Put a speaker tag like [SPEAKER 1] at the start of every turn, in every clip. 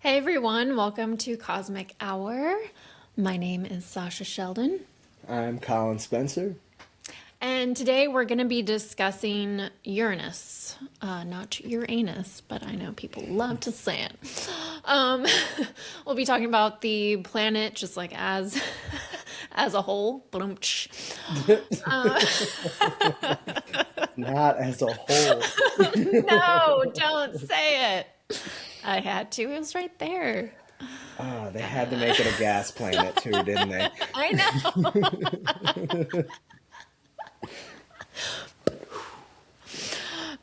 [SPEAKER 1] Hey everyone, welcome to Cosmic Hour. My name is Sasha Sheldon,
[SPEAKER 2] I'm Colin Spencer.
[SPEAKER 1] and today we're going to be discussing Uranus. Not Uranus, but I know people love to say it. Um, we'll be talking about the planet just like as as a whole. Blumch.
[SPEAKER 2] Not as a whole.
[SPEAKER 1] No, don't say it. I had to. It was right there.
[SPEAKER 2] Ah, they had to make it a gas planet too, didn't they?
[SPEAKER 1] I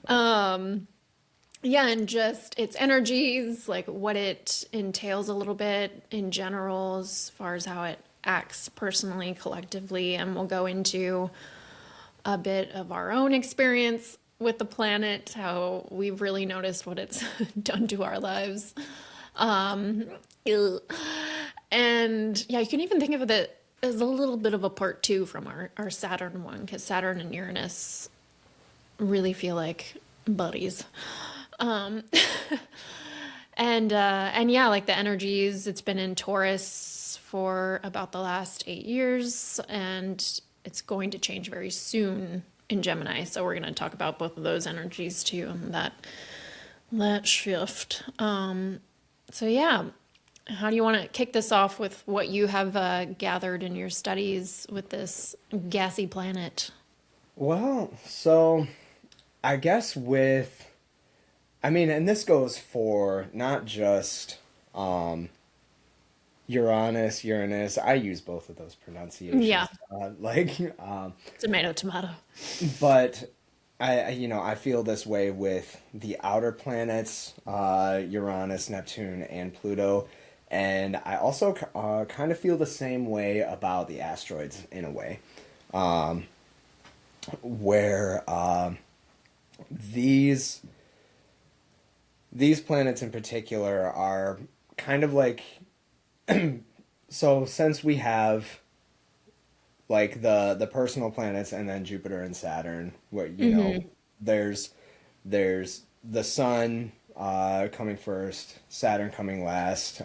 [SPEAKER 1] know. Yeah, and just its energies, like what it entails a little bit in general, as far as how it acts personally, collectively, and we'll go into a bit of our own experience with the planet, how we've really noticed what it's done to our lives. Ew. And yeah, you can even think of it as a little bit of a part two from our Saturn one, because Saturn and Uranus really feel like buddies. And yeah, like the energies, it's been in Taurus for about the last 8 years, and it's going to change very soon in Gemini. So we're going to talk about both of those energies too, and that shift. So yeah, how do you want to kick this off with what you have gathered in your studies with this gassy planet?
[SPEAKER 2] Well, so I guess and this goes for not just Uranus. I use both of those pronunciations.
[SPEAKER 1] Yeah, tomato, tomato.
[SPEAKER 2] But I feel this way with the outer planets, Uranus, Neptune, and Pluto. And I also kind of feel the same way about the asteroids in a way, where these these planets in particular are kind of like so since we have like the personal planets and then Jupiter and Saturn, where there's there's the sun coming first, Saturn coming last.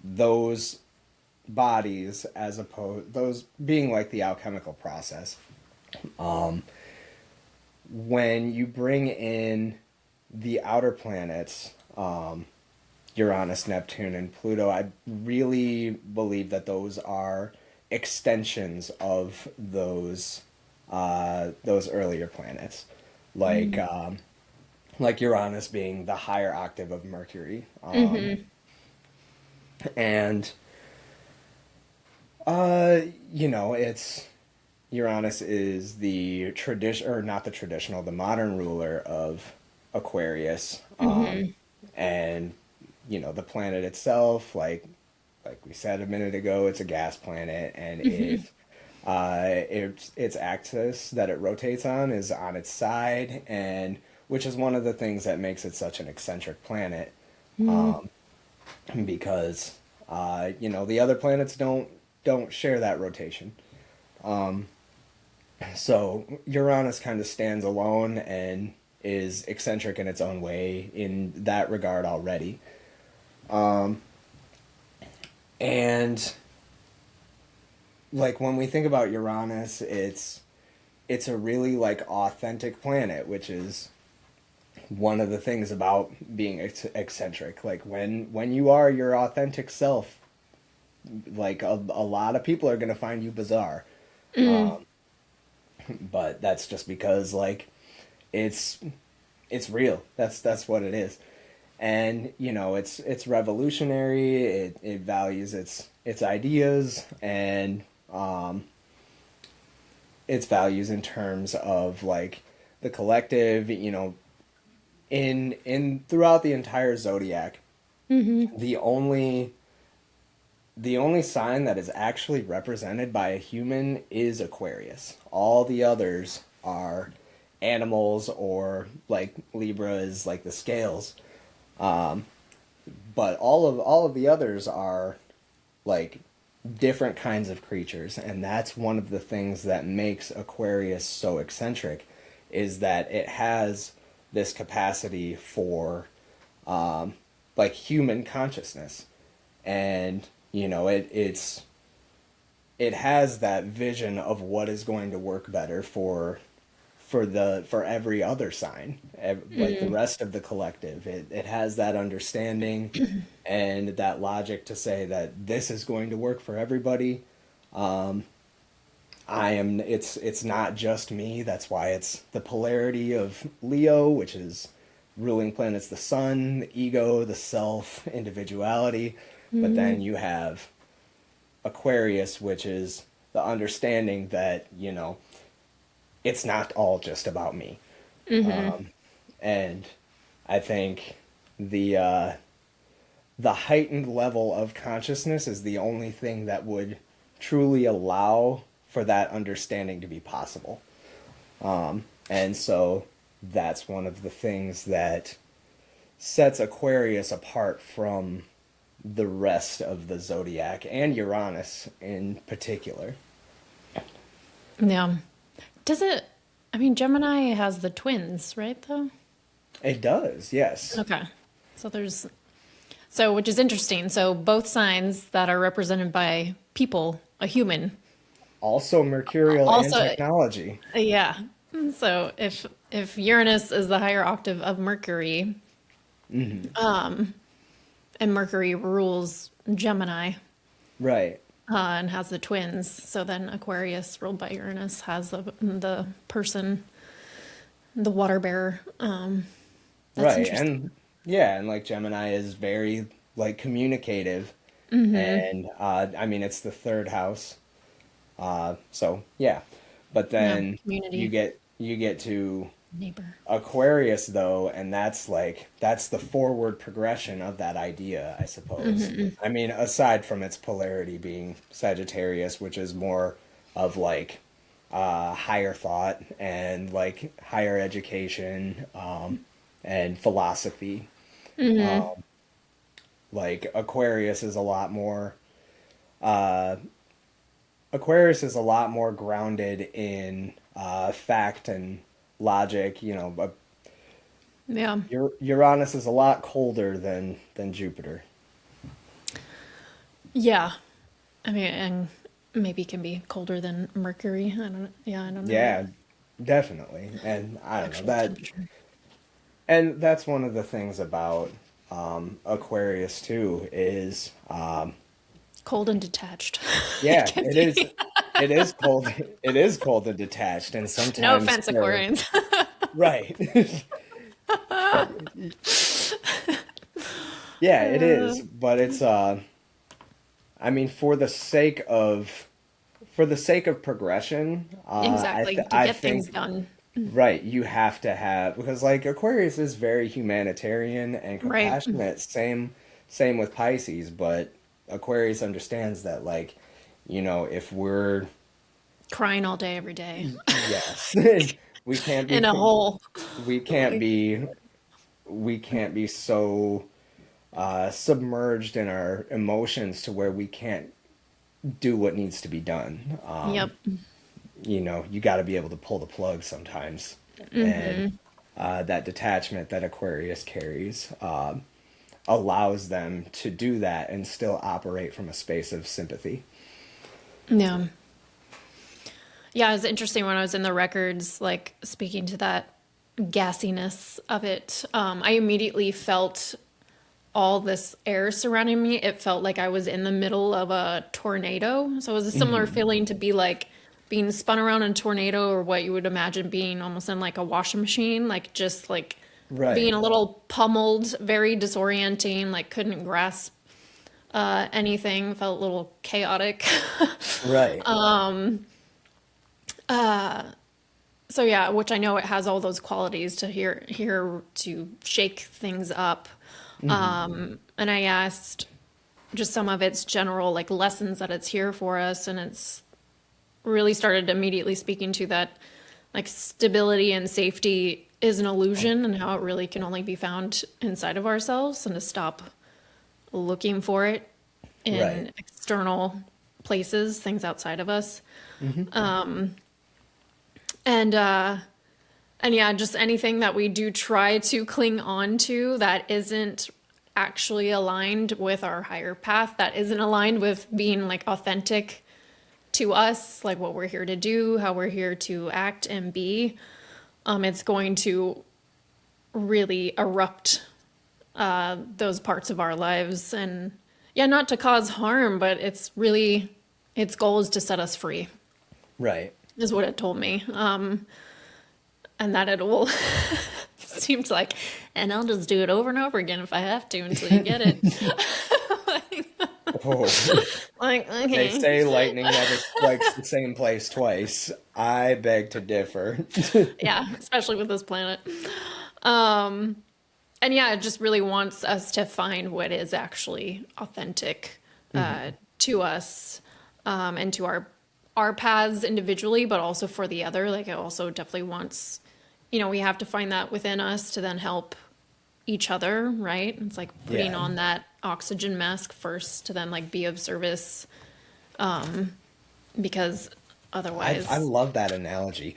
[SPEAKER 2] Those bodies, as opposed those being like the alchemical process. When you bring in the outer planets, Uranus, Neptune, and Pluto, I really believe that those are extensions of those earlier planets, like like Uranus being the higher octave of Mercury, and it's Uranus is the tradition, or not the traditional, the modern ruler of Aquarius, and the planet itself, like we said a minute ago, it's a gas planet, and its axis that it rotates on is on its side, and which is one of the things that makes it such an eccentric planet, because the other planets don't share that rotation. So Uranus kind of stands alone and is eccentric in its own way in that regard already. And like when we think about Uranus, it's a really like authentic planet, which is one of the things about being eccentric. Like when you are your authentic self, like a lot of people are going to find you bizarre. But that's just because like it's it's real. That's what it is. And it's revolutionary. It values its ideas and its values in terms of like the collective. In throughout the entire zodiac, the only the only sign that is actually represented by a human is Aquarius. All the others are animals, or like Libra is like the scales. But all of the others are like different kinds of creatures, and that's one of the things that makes Aquarius so eccentric, is that it has this capacity for like human consciousness. And, you know, it has that vision of what is going to work better for every other sign, like the rest of the collective. It has that understanding and that logic to say that this is going to work for everybody. It's not just me. That's why it's the polarity of Leo, which is ruling planets, the sun, the ego, the self, individuality. But then you have Aquarius, which is the understanding that, you know, it's not all just about me. And I think the heightened level of consciousness is the only thing that would truly allow for that understanding to be possible. And so that's one of the things that sets Aquarius apart from the rest of the zodiac, and Uranus in particular.
[SPEAKER 1] Yeah. Does it, I mean, Gemini has the twins, right, though?
[SPEAKER 2] It does, yes.
[SPEAKER 1] Okay. So which is interesting. So both signs that are represented by people, a human.
[SPEAKER 2] Also mercurial and
[SPEAKER 1] Also,
[SPEAKER 2] technology.
[SPEAKER 1] yeah. So if Uranus is the higher octave of Mercury, and Mercury rules Gemini,
[SPEAKER 2] Right.
[SPEAKER 1] and has the twins, so then Aquarius, ruled by Uranus, has the person, the water bearer. That's
[SPEAKER 2] Right.
[SPEAKER 1] interesting.
[SPEAKER 2] And yeah, and like Gemini is very like communicative. And I mean it's the third house. So yeah. But
[SPEAKER 1] Yeah,
[SPEAKER 2] then
[SPEAKER 1] community,
[SPEAKER 2] you get to
[SPEAKER 1] neighbor.
[SPEAKER 2] Aquarius though, and that's the forward progression of that idea, I suppose. I mean, aside from its polarity being Sagittarius, which is more of like higher thought and like higher education, and philosophy. Like Aquarius is a lot more grounded in fact and logic, you know, but
[SPEAKER 1] Yeah.
[SPEAKER 2] Uranus is a lot colder than Jupiter.
[SPEAKER 1] Yeah. I mean, and maybe can be colder than Mercury. I don't know. Yeah, I don't know what
[SPEAKER 2] Yeah, definitely. And I don't know
[SPEAKER 1] actual
[SPEAKER 2] that,
[SPEAKER 1] temperature.
[SPEAKER 2] and that's one of the things about Aquarius too is
[SPEAKER 1] Cold and detached. It
[SPEAKER 2] yeah,
[SPEAKER 1] can be.
[SPEAKER 2] it is cold it is cold and detached, and
[SPEAKER 1] No
[SPEAKER 2] sometimes
[SPEAKER 1] offense,
[SPEAKER 2] they're
[SPEAKER 1] Aquarians.
[SPEAKER 2] right. Yeah, it is, but it's I mean for the sake of progression,
[SPEAKER 1] Exactly. To
[SPEAKER 2] I
[SPEAKER 1] get things
[SPEAKER 2] think
[SPEAKER 1] done.
[SPEAKER 2] right, you have to have because like Aquarius is very humanitarian and
[SPEAKER 1] Right.
[SPEAKER 2] compassionate. Same with Pisces, but Aquarius understands that like, you know, if we're
[SPEAKER 1] Crying all day, every day.
[SPEAKER 2] yes, we can't
[SPEAKER 1] In
[SPEAKER 2] be
[SPEAKER 1] a hole.
[SPEAKER 2] we can't
[SPEAKER 1] Like,
[SPEAKER 2] be we can't be so submerged in our emotions to where we can't do what needs to be done.
[SPEAKER 1] yep.
[SPEAKER 2] You know, you got to be able to pull the plug sometimes, and that detachment that Aquarius carries allows them to do that and still operate from a space of sympathy.
[SPEAKER 1] Yeah. Yeah, it was interesting when I was in the records, like speaking to that gassiness of it. I immediately felt all this air surrounding me. It felt like I was in the middle of a tornado. So it was a similar feeling to be like being spun around in a tornado, or what you would imagine being almost in like a washing machine, like just like being
[SPEAKER 2] Right,
[SPEAKER 1] a little pummeled, very disorienting, like couldn't grasp anything, felt a little chaotic.
[SPEAKER 2] right,
[SPEAKER 1] So yeah, which I know it has all those qualities to here to shake things up. And I asked just some of its general like lessons that it's here for us, and it's really started immediately speaking to that like stability and safety is an illusion, and how it really can only be found inside of ourselves, and to stop looking for it
[SPEAKER 2] right.
[SPEAKER 1] in external places, things outside of us. And and yeah, just anything that we do try to cling on to that isn't actually aligned with our higher path, that isn't aligned with being like authentic to us, like what we're here to do, how we're here to act and be, it's going to really erupt those parts of our lives. And yeah, not to cause harm, but it's really, its goal is to set us free,
[SPEAKER 2] Right.
[SPEAKER 1] is what it told me. And that it will seems like, and I'll just do it over and over again if I have to until you get it.
[SPEAKER 2] Oh.
[SPEAKER 1] Like,
[SPEAKER 2] They
[SPEAKER 1] okay.
[SPEAKER 2] say lightning never strikes the same place twice. I beg to differ.
[SPEAKER 1] Yeah, especially with this planet. And yeah, it just really wants us to find what is actually authentic to us, and to our paths individually, but also for the other. Like, it also definitely wants, we have to find that within us to then help each other, right? It's like putting
[SPEAKER 2] Yeah.
[SPEAKER 1] on that oxygen mask first to then like be of service, because otherwise.
[SPEAKER 2] I love that analogy.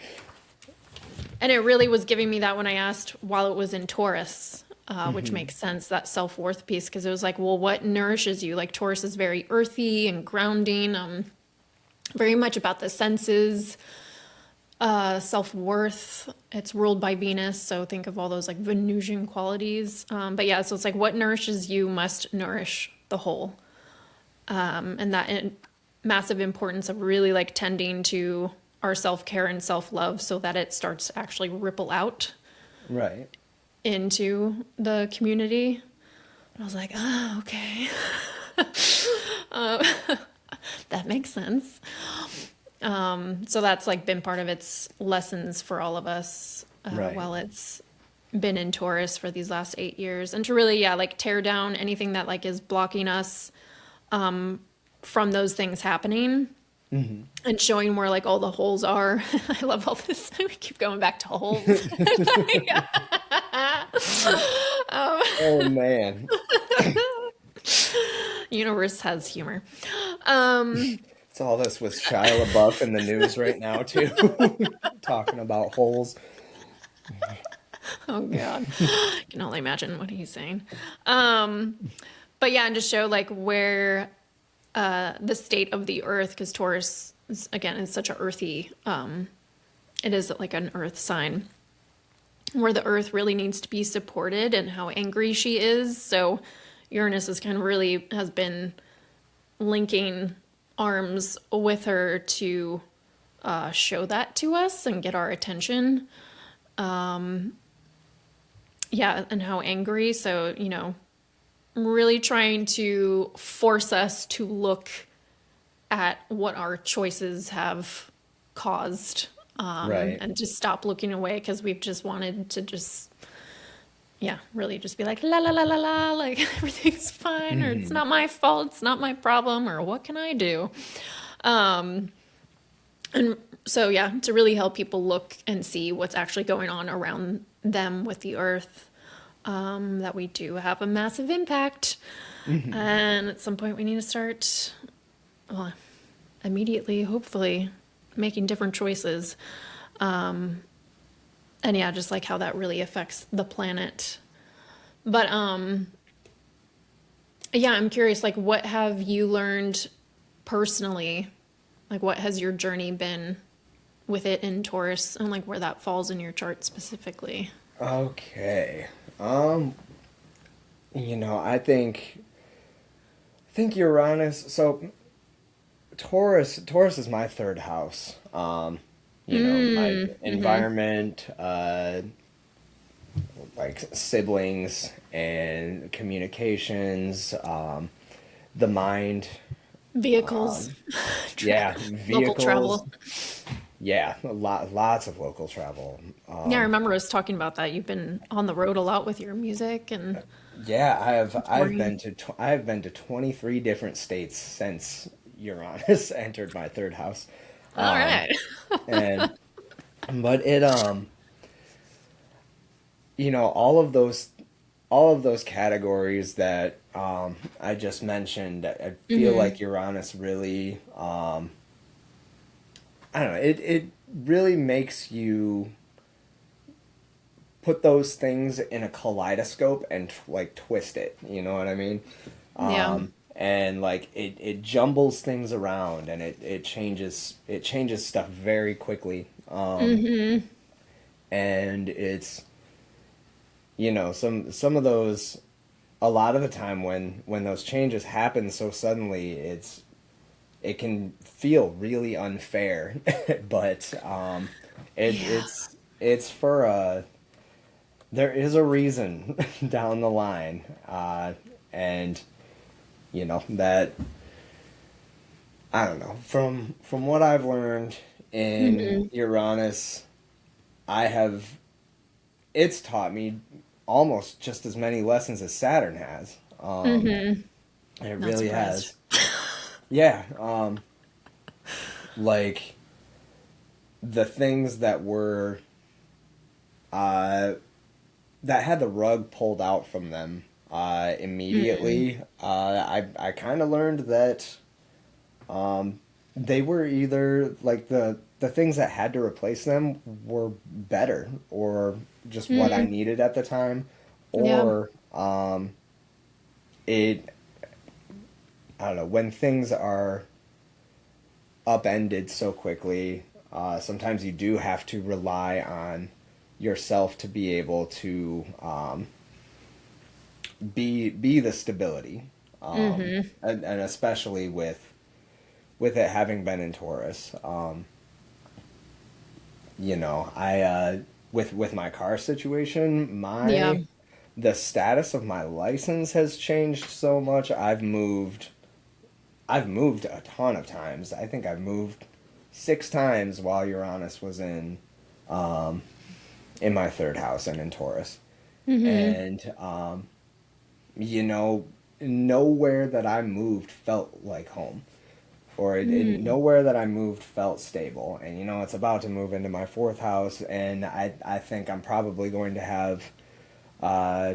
[SPEAKER 1] And it really was giving me that when I asked while it was in Taurus, which makes sense, that self-worth piece, because it was like, well, what nourishes you? Like, Taurus is very earthy and grounding, very much about the senses, self-worth. It's ruled by Venus, so think of all those like Venusian qualities. But yeah, so it's like, what nourishes you must nourish the whole. And that massive importance of really like tending to our self-care and self-love so that it starts to actually ripple out
[SPEAKER 2] Right.
[SPEAKER 1] into the community. And I was like, oh, okay. That makes sense. So that's like been part of its lessons for all of us,
[SPEAKER 2] Right.
[SPEAKER 1] while it's been in Taurus for these last 8 years. And to really, yeah, like tear down anything that like is blocking us from those things happening. And showing where like all the holes are. I love all this. We keep going back to holes.
[SPEAKER 2] Oh man.
[SPEAKER 1] Universe has humor.
[SPEAKER 2] It's all this with Shia LaBeouf in the news right now too. Talking about holes.
[SPEAKER 1] Oh God, I can only imagine what he's saying. But yeah, and to show like where the state of the earth, because Taurus is, again, is such a earthy, it is like an earth sign, where the earth really needs to be supported and how angry she is. So Uranus is kind of really has been linking arms with her to show that to us and get our attention. Yeah, and how angry. So, really trying to force us to look at what our choices have caused,
[SPEAKER 2] Right.
[SPEAKER 1] and to stop looking away, because we've just wanted to just, yeah, really just be like, la la la la la, like everything's fine, or it's not my fault, it's not my problem, or what can I do? And so, yeah, to really help people look and see what's actually going on around them with the earth. That we do have a massive impact. And at some point we need to start, well, immediately, hopefully, making different choices. And yeah, just like how that really affects the planet. But yeah, I'm curious, like, what have you learned personally? Like, what has your journey been with it in Taurus, and like where that falls in your chart specifically?
[SPEAKER 2] Okay. I think Uranus. So Taurus is my third house. My environment, like siblings and communications, the mind.
[SPEAKER 1] Vehicles,
[SPEAKER 2] Yeah,
[SPEAKER 1] local
[SPEAKER 2] vehicles.
[SPEAKER 1] travel.
[SPEAKER 2] Yeah, lots of local travel.
[SPEAKER 1] Yeah, I remember us talking about that. You've been on the road a lot with your music and
[SPEAKER 2] Yeah, I've
[SPEAKER 1] touring.
[SPEAKER 2] been to 23 different states since Uranus entered my third house.
[SPEAKER 1] All
[SPEAKER 2] Um,
[SPEAKER 1] right.
[SPEAKER 2] and but all of those categories that I just mentioned, I feel
[SPEAKER 1] Hmm.
[SPEAKER 2] like Uranus really I don't know, it really makes you put those things in a kaleidoscope and like twist it. You know what I mean?
[SPEAKER 1] Yeah.
[SPEAKER 2] And like it jumbles things around and it changes stuff very quickly. And it's some of those a lot of the time when those changes happen so suddenly it can feel really unfair, but
[SPEAKER 1] Yeah.
[SPEAKER 2] it's for there is a reason down the line, and that I don't know from what I've learned in
[SPEAKER 1] Hmm.
[SPEAKER 2] Uranus, I have it's taught me almost just as many lessons as Saturn has.
[SPEAKER 1] Hmm.
[SPEAKER 2] It
[SPEAKER 1] Not
[SPEAKER 2] really
[SPEAKER 1] surprised.
[SPEAKER 2] has. Yeah, like the things that were uh, that had the rug pulled out from them
[SPEAKER 1] Mm.
[SPEAKER 2] immediately. I kind of learned that they were either like the things that had to replace them were better or just what I
[SPEAKER 1] Mm.
[SPEAKER 2] needed at the time,
[SPEAKER 1] Yeah.
[SPEAKER 2] or it I don't know when things are upended so quickly. Sometimes you do have to rely on yourself to be able to be the stability,
[SPEAKER 1] Hmm.
[SPEAKER 2] and especially with it having been in Taurus. I with my car situation,
[SPEAKER 1] Yeah.
[SPEAKER 2] my the status of my license has changed so much. I've moved a ton of times. I think I've moved 6 times while Uranus was in my third house and in Taurus.
[SPEAKER 1] Hmm.
[SPEAKER 2] And you know, nowhere that I moved felt like home. Or
[SPEAKER 1] Mm.
[SPEAKER 2] nowhere that I moved felt stable. And it's about to move into my fourth house, and I think I'm probably going to have uh,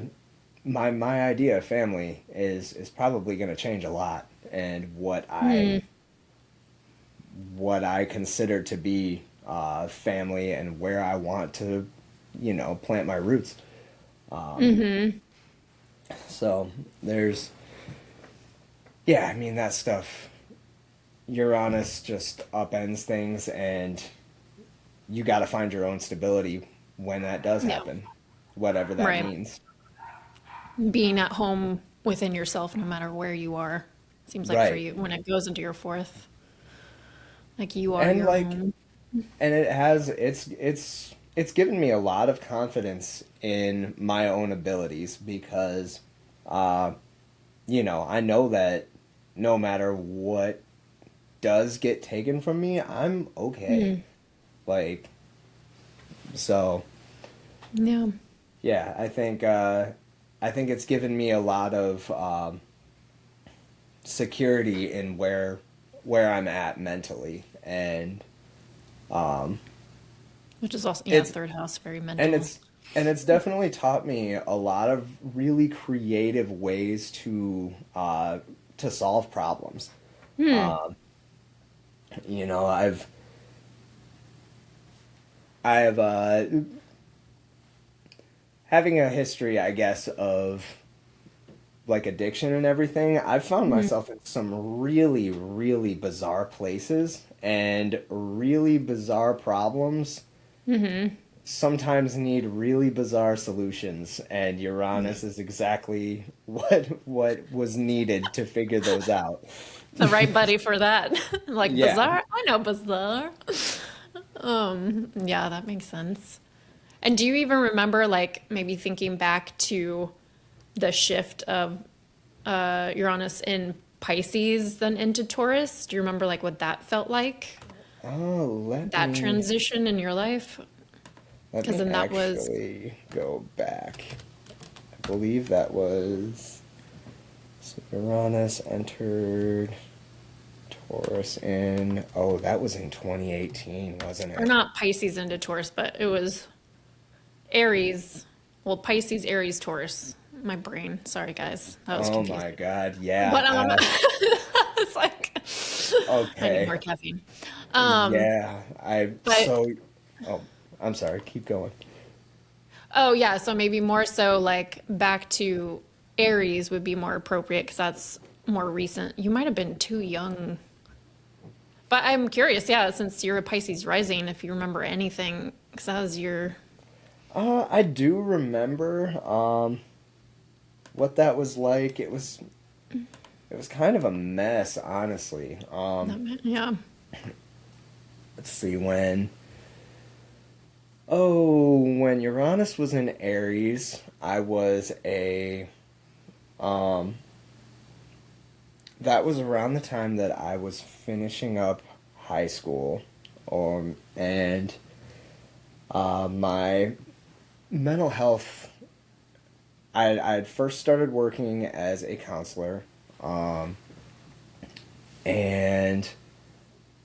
[SPEAKER 2] my idea of family is probably going to change a lot, and
[SPEAKER 1] Mm.
[SPEAKER 2] what I consider to be family and where I want to plant my roots.
[SPEAKER 1] Hmm.
[SPEAKER 2] So there's yeah, I mean that stuff. Uranus just upends things, and you got to find your own stability when that does
[SPEAKER 1] Yeah.
[SPEAKER 2] happen, whatever that
[SPEAKER 1] Right.
[SPEAKER 2] means.
[SPEAKER 1] Being at home within yourself, no matter where you are, seems like for
[SPEAKER 2] Right.
[SPEAKER 1] you, when it goes into your fourth, like you are
[SPEAKER 2] And
[SPEAKER 1] your
[SPEAKER 2] like
[SPEAKER 1] home.
[SPEAKER 2] and it's given me a lot of confidence in my own abilities because uh I know that no matter what does get taken from me, I'm okay.
[SPEAKER 1] Mm.
[SPEAKER 2] Like so
[SPEAKER 1] Yeah.
[SPEAKER 2] yeah, I think it's given me a lot of security in where I'm at mentally, and um,
[SPEAKER 1] Which is also, yeah,
[SPEAKER 2] it's
[SPEAKER 1] third house, very
[SPEAKER 2] and
[SPEAKER 1] mental.
[SPEAKER 2] it's definitely taught me a lot of really creative ways to solve problems.
[SPEAKER 1] Hmm.
[SPEAKER 2] Um, I've having a history, I guess, of like addiction and everything. I've found
[SPEAKER 1] Hmm.
[SPEAKER 2] myself in some really, really bizarre places and really bizarre problems
[SPEAKER 1] Hmm.
[SPEAKER 2] sometimes need really bizarre solutions, and
[SPEAKER 1] Yeah.
[SPEAKER 2] Uranus is exactly what was needed to figure those out.
[SPEAKER 1] The right buddy for that. Like
[SPEAKER 2] Yeah.
[SPEAKER 1] bizarre. I know bizarre. Yeah, that makes sense. And do you even remember, like, maybe thinking back to the shift of Uranus in Pisces then into Taurus? Do you remember, like, what that felt like?
[SPEAKER 2] Oh,
[SPEAKER 1] That transition in your life?
[SPEAKER 2] let
[SPEAKER 1] Because
[SPEAKER 2] me
[SPEAKER 1] then that was,
[SPEAKER 2] actually go back. I believe that was so Uranus entered Taurus in that was in 2018, wasn't
[SPEAKER 1] or
[SPEAKER 2] it?
[SPEAKER 1] not Pisces into Taurus, but it was Aries. Well, Pisces, Aries, Taurus. My brain. Sorry, guys. That was
[SPEAKER 2] Oh my
[SPEAKER 1] confusing.
[SPEAKER 2] God,
[SPEAKER 1] But
[SPEAKER 2] yeah.
[SPEAKER 1] it's like I need
[SPEAKER 2] Okay.
[SPEAKER 1] more caffeine.
[SPEAKER 2] Yeah, I
[SPEAKER 1] But
[SPEAKER 2] so oh, I'm sorry, keep going.
[SPEAKER 1] Oh, yeah. So maybe more so like back to Aries would be more appropriate because that's more recent. You might have been too young. But I'm curious, yeah, since you're a Pisces rising, if you remember anything, because that was your.
[SPEAKER 2] I do remember what that was like. It was kind of a mess, honestly.
[SPEAKER 1] Yeah.
[SPEAKER 2] Let's see when Uranus was in Aries, I was a that was around the time that I was finishing up high school. And my mental health, I had first started working as a counselor, and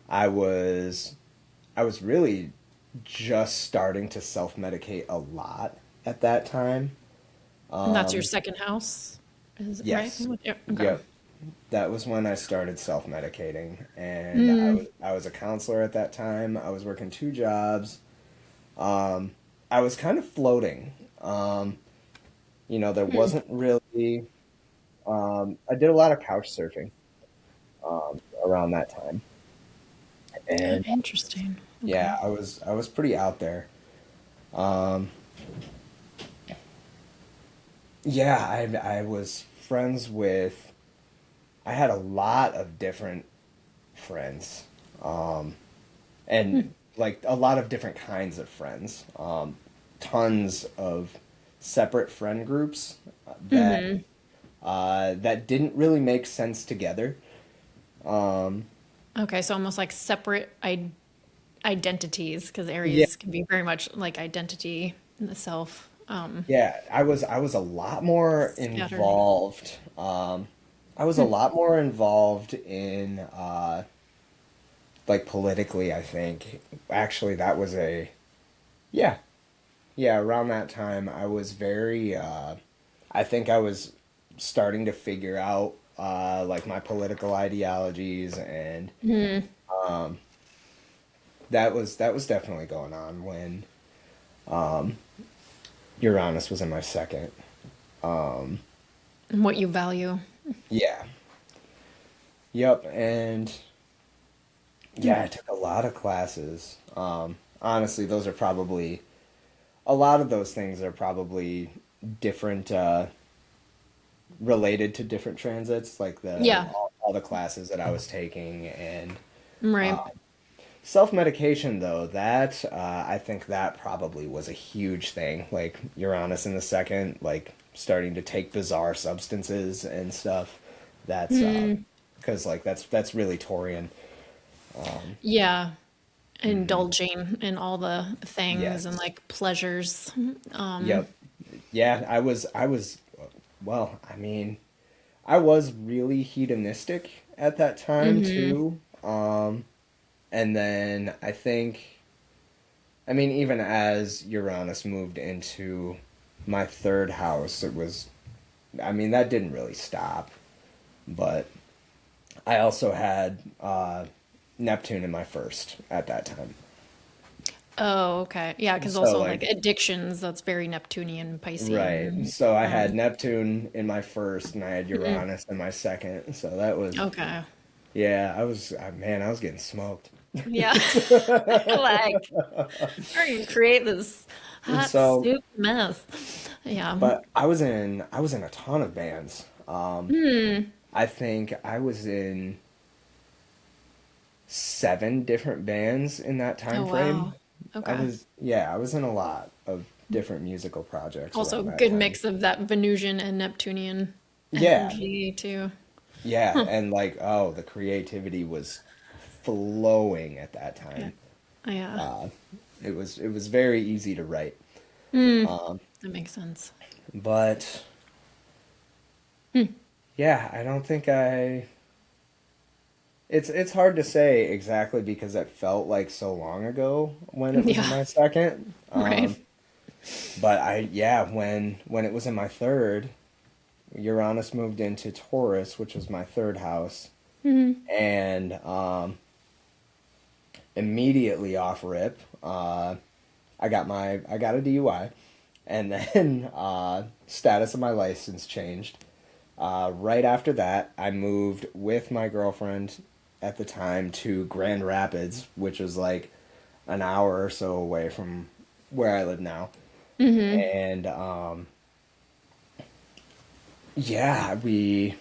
[SPEAKER 2] I was I was really just starting to self-medicate a lot at that time.
[SPEAKER 1] And that's your second house, is it right?
[SPEAKER 2] Yes.
[SPEAKER 1] Yeah, okay.
[SPEAKER 2] Yep. That was when I started self-medicating, and
[SPEAKER 1] Mm,
[SPEAKER 2] I was a counselor at that time. I was working two jobs. I was kind of floating. There
[SPEAKER 1] hmm.
[SPEAKER 2] wasn't really. I did a lot of couch surfing around that time,
[SPEAKER 1] Oh,
[SPEAKER 2] and
[SPEAKER 1] interesting.
[SPEAKER 2] yeah,
[SPEAKER 1] Okay.
[SPEAKER 2] I was pretty out there. Um, yeah, I was friends with. I had a lot of different friends, and like a lot of different kinds of friends. Tons of separate friend groups
[SPEAKER 1] Hmm.
[SPEAKER 2] that didn't really make sense together. Um,
[SPEAKER 1] Okay, so almost like separate identities, because
[SPEAKER 2] yeah,
[SPEAKER 1] Aries can be very much like identity in the self,
[SPEAKER 2] yeah, I was a lot more
[SPEAKER 1] scattered.
[SPEAKER 2] involved. I was a lot more involved in like politically, I think. Actually, that was a yeah, yeah, around that time I was very I think I was starting to figure out like my political ideologies, and
[SPEAKER 1] Hmm.
[SPEAKER 2] that was definitely going on when Uranus was in my second.
[SPEAKER 1] And what you value.
[SPEAKER 2] Yeah. Yep, and yeah, I took a lot of classes. Honestly, those are probably a lot of those things are probably different related to different transits, like
[SPEAKER 1] Yeah,
[SPEAKER 2] all the classes that I was taking. And
[SPEAKER 1] right.
[SPEAKER 2] self-medication, though, that I think that probably was a huge thing. Like Uranus in the second, like starting to take bizarre substances and stuff. That's
[SPEAKER 1] Hmm.
[SPEAKER 2] because like that's really Taurian.
[SPEAKER 1] Yeah,
[SPEAKER 2] Hmm.
[SPEAKER 1] indulging in all the things and
[SPEAKER 2] Yes.
[SPEAKER 1] like pleasures.
[SPEAKER 2] Yep. Yeah, I was well, I mean, I was really hedonistic at that time
[SPEAKER 1] Hmm.
[SPEAKER 2] too. And then I mean, even as Uranus moved into my third house, I mean, that didn't really stop. But I also had Neptune in my first at that time.
[SPEAKER 1] Oh, okay. Yeah, because
[SPEAKER 2] So,
[SPEAKER 1] also like
[SPEAKER 2] like,
[SPEAKER 1] addictions, that's very Neptunian,
[SPEAKER 2] right.
[SPEAKER 1] Piscean.
[SPEAKER 2] So I had Neptune in my first and I had
[SPEAKER 1] Mhm.
[SPEAKER 2] Uranus in my second. So that was,
[SPEAKER 1] Okay.
[SPEAKER 2] yeah, man, I was getting smoked.
[SPEAKER 1] Yeah. Like, we're gonna create this hot
[SPEAKER 2] So,
[SPEAKER 1] soup mess. Yeah.
[SPEAKER 2] but I was in a ton of bands.
[SPEAKER 1] Hmm.
[SPEAKER 2] I think I was in seven different bands in that time
[SPEAKER 1] Oh, wow.
[SPEAKER 2] frame.
[SPEAKER 1] Okay.
[SPEAKER 2] I was in a lot of different musical projects
[SPEAKER 1] Also,
[SPEAKER 2] around that
[SPEAKER 1] good
[SPEAKER 2] time.
[SPEAKER 1] mix of that Venusian and Neptunian
[SPEAKER 2] Yeah,
[SPEAKER 1] energy too.
[SPEAKER 2] yeah, and like, oh, the creativity was flowing at that
[SPEAKER 1] Yeah.
[SPEAKER 2] time.
[SPEAKER 1] Yeah.
[SPEAKER 2] It was very easy to write.
[SPEAKER 1] That makes sense.
[SPEAKER 2] But yeah, I don't think I it's hard to say exactly because it felt like so long ago when it was in
[SPEAKER 1] Yeah.
[SPEAKER 2] my second.
[SPEAKER 1] Right.
[SPEAKER 2] But yeah, when it was in my third, Uranus moved into Taurus, which was my third house, and immediately off rip, I got a DUI. And then status of my license changed. Right after that, I moved with my girlfriend at the time to Grand Rapids, which was like an hour or so away from where I live now. And yeah, we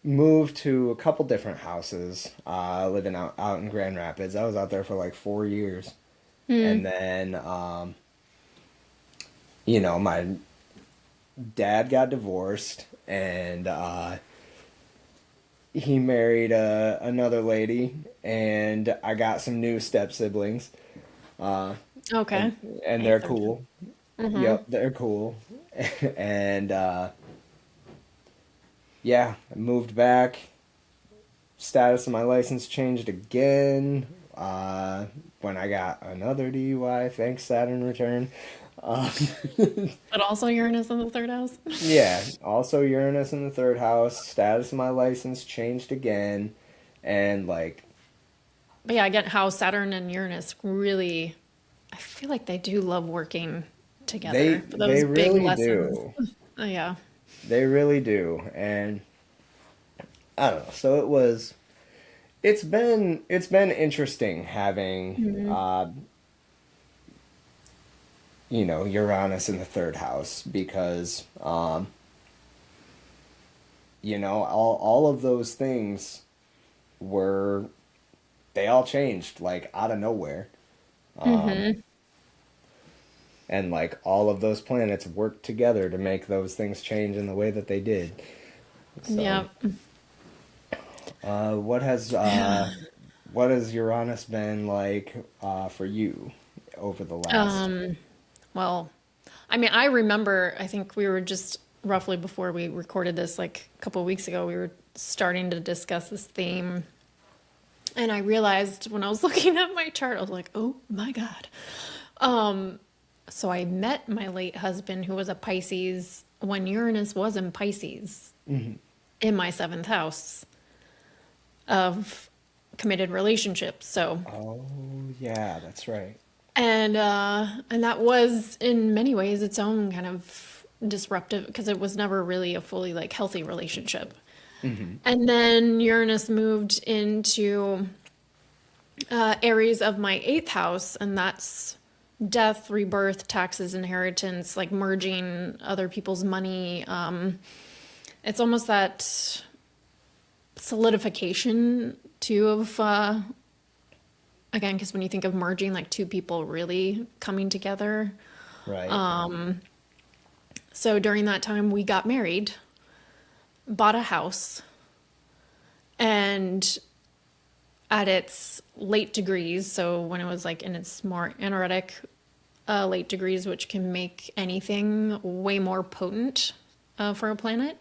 [SPEAKER 2] moved to a couple different houses, living out in Grand Rapids. I was out there for like 4 years. And then, my dad got divorced, and he married another lady, and I got some new step siblings.
[SPEAKER 1] Okay.
[SPEAKER 2] And they're cool. Yep, they're cool. And yeah, I moved back. Status of my license changed again when I got another DUI. Thanks, Saturn return. Um,
[SPEAKER 1] But also Uranus in the third house.
[SPEAKER 2] yeah, also Uranus in the third house. Status of my license changed again. And like,
[SPEAKER 1] But yeah, I get how Saturn and Uranus really, I feel like they do love working
[SPEAKER 2] they
[SPEAKER 1] together for
[SPEAKER 2] they
[SPEAKER 1] those big
[SPEAKER 2] really
[SPEAKER 1] lessons.
[SPEAKER 2] do.
[SPEAKER 1] Oh, yeah.
[SPEAKER 2] They really do. And I don't know. So it's been interesting having Uranus in the third house because all of those things were they all changed like out of nowhere. And like all of those planets worked together to make those things change in the way that they did. So,
[SPEAKER 1] Yeah.
[SPEAKER 2] what has Uranus been like for you over the last?
[SPEAKER 1] Well, I mean, I remember, I think we were just roughly before we recorded this, like a couple of weeks ago, we were starting to discuss this theme. And I realized when I was looking at my chart, I was like, oh my God. So I met my late husband, who was a Pisces, when Uranus was in Pisces in my seventh house of committed relationships. So,
[SPEAKER 2] Oh, yeah, that's right.
[SPEAKER 1] and that was in many ways its own kind of disruptive because it was never really a fully like healthy relationship. And then Uranus moved into Aries of my eighth house, and that's death, rebirth, taxes, inheritance, like merging other people's money. It's almost that solidification too of again, because when you think of merging, like two people really coming together.
[SPEAKER 2] Right.
[SPEAKER 1] So during that time, we got married, bought a house, and at its late degrees, so when it was like in its more anoretic late degrees, which can make anything way more potent for a planet.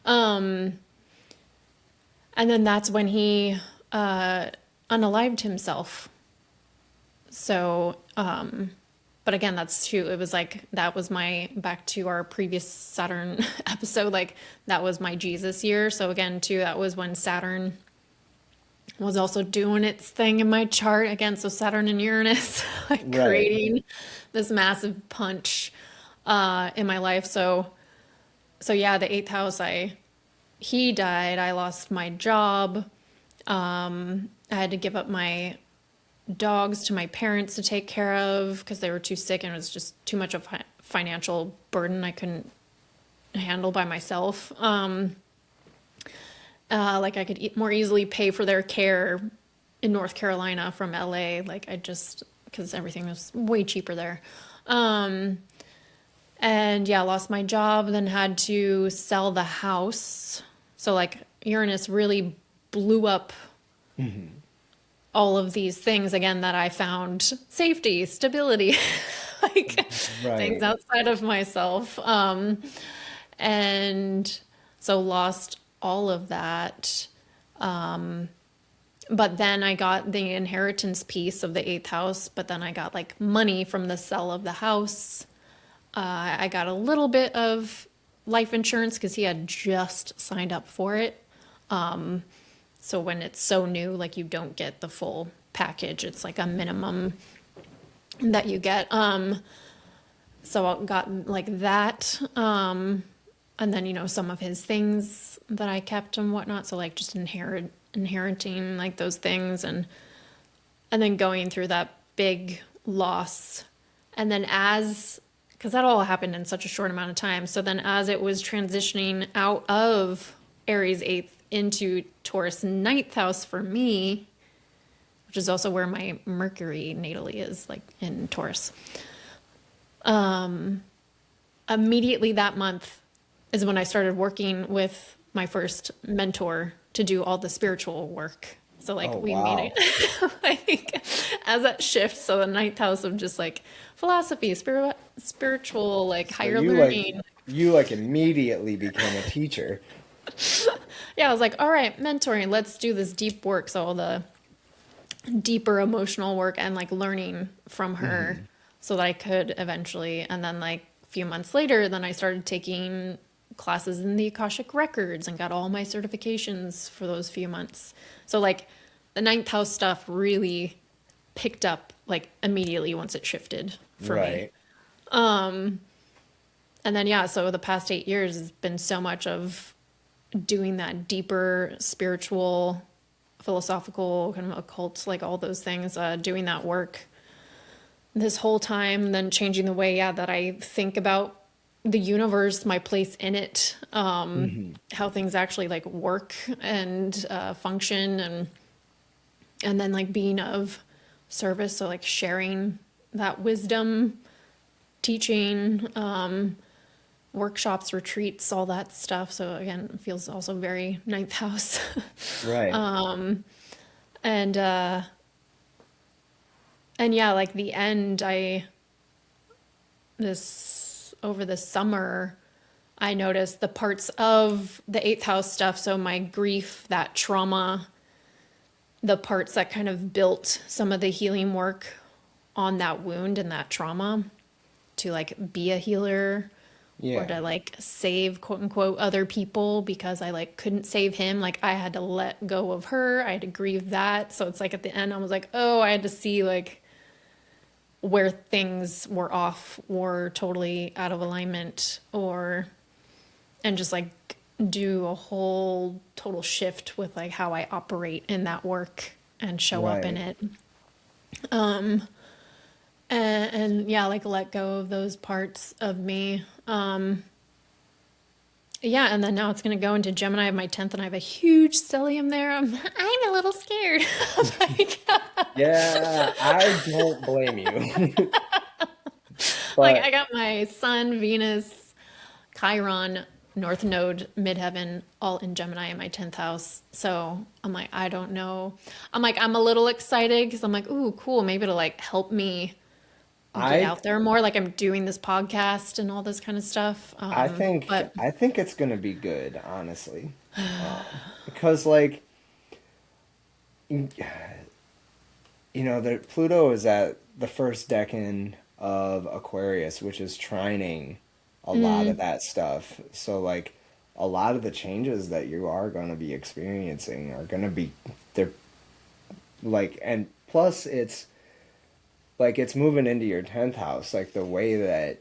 [SPEAKER 1] And then that's when he unalived himself. So, but again, that's too, it was like, that was my, back to our previous Saturn episode, like that was my Jesus year. So again, too, that was when Saturn was also doing its thing in my chart again. So Saturn and Uranus, like
[SPEAKER 2] Right.
[SPEAKER 1] creating this massive punch in my life. So yeah, the eighth house, he died. I lost my job. I had to give up my dogs to my parents to take care of because they were too sick and it was just too much of a financial burden I couldn't handle by myself. Like I could more easily pay for their care in North Carolina from LA. Like I just, because everything was way cheaper there. And yeah, lost my job, then had to sell the house. So like Uranus really blew up all of these things again that I found safety, stability, like things
[SPEAKER 2] Right.
[SPEAKER 1] outside of myself. And so lost all of that. But then I got the inheritance piece of the eighth house, but then I got like money from the sale of the house. I got a little bit of life insurance because he had just signed up for it. So when it's so new, like you don't get the full package. It's like a minimum that you get. So I got like that. And then, some of his things that I kept and whatnot. So like just inheriting like those things and then going through that big loss. And then because that all happened in such a short amount of time. So then as it was transitioning out of Aries 8th into Taurus ninth house for me, which is also where my Mercury natally is, like in Taurus. Immediately that month is when I started working with my first mentor to do all the spiritual work. So like
[SPEAKER 2] Oh,
[SPEAKER 1] we
[SPEAKER 2] wow.
[SPEAKER 1] made it like as that shifts. So the ninth house of just like philosophy, spiritual, like
[SPEAKER 2] So
[SPEAKER 1] higher learning.
[SPEAKER 2] you like immediately became a teacher.
[SPEAKER 1] Yeah, I was like, all right, mentoring, let's do this deep work. So all the deeper emotional work and like learning from her
[SPEAKER 2] Hmm.
[SPEAKER 1] so that I could eventually. And then like a few months later, then I started taking classes in the Akashic Records and got all my certifications for those few months. So like the ninth house stuff really picked up like immediately once it shifted for me.
[SPEAKER 2] Right.
[SPEAKER 1] And then yeah, so the past 8 years has been so much of doing that deeper spiritual, philosophical, kind of occult, like all those things, doing that work this whole time, then changing the way, yeah, that I think about the universe, my place in it,
[SPEAKER 2] Hmm.
[SPEAKER 1] how things actually like work and function, and then like being of service, so like sharing that wisdom, teaching, workshops, retreats, all that stuff. So again, it feels also very ninth house.
[SPEAKER 2] Right.
[SPEAKER 1] And and yeah, like the end, I this over the summer, I noticed the parts of the eighth house stuff. So my grief, that trauma, the parts that kind of built some of the healing work on that wound and that trauma to like be a healer or
[SPEAKER 2] Yeah.
[SPEAKER 1] to like save quote unquote other people because I like couldn't save him. Like I had to let go of her. I had to grieve that. So it's like at the end, I was like, oh, I had to see like where things were off or totally out of alignment or and just like do a whole total shift with like how I operate in that work and show up in
[SPEAKER 2] Right.
[SPEAKER 1] it. And yeah, like let go of those parts of me. Yeah, and then now it's going to go into Gemini. I have my 10th and I have a huge stellium there. I'm a little scared. like,
[SPEAKER 2] Yeah, I don't blame you.
[SPEAKER 1] like
[SPEAKER 2] But
[SPEAKER 1] I got my Sun, Venus, Chiron, North Node, Midheaven, all in Gemini in my 10th house. So I'm like, I don't know. I'm like, I'm a little excited because I'm like, ooh, cool. Maybe it'll like help me get
[SPEAKER 2] I
[SPEAKER 1] out there more. Like I'm doing this podcast and all this kind of stuff. But
[SPEAKER 2] I think it's gonna be good, honestly. Because like the Pluto is at the first decan of Aquarius, which is trining a lot of that stuff. So like a lot of the changes that you are going to be experiencing are going to be they're like and plus it's like it's moving into your 10th house, like the way that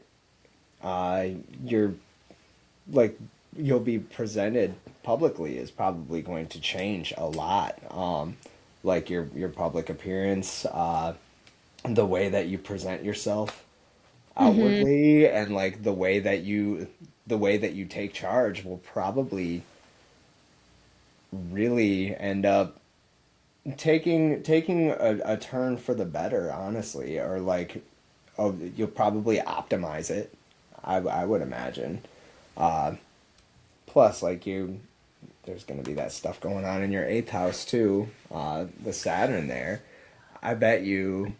[SPEAKER 2] uh you're like you'll be presented publicly is probably going to change a lot. Like your public appearance, the way that you present yourself outwardly, and like the way that you take charge will probably really end up taking a turn for the better, honestly, or like oh, you'll probably optimize it. I would imagine. Plus, like there's going to be that stuff going on in your eighth house too. The Saturn there. I bet you.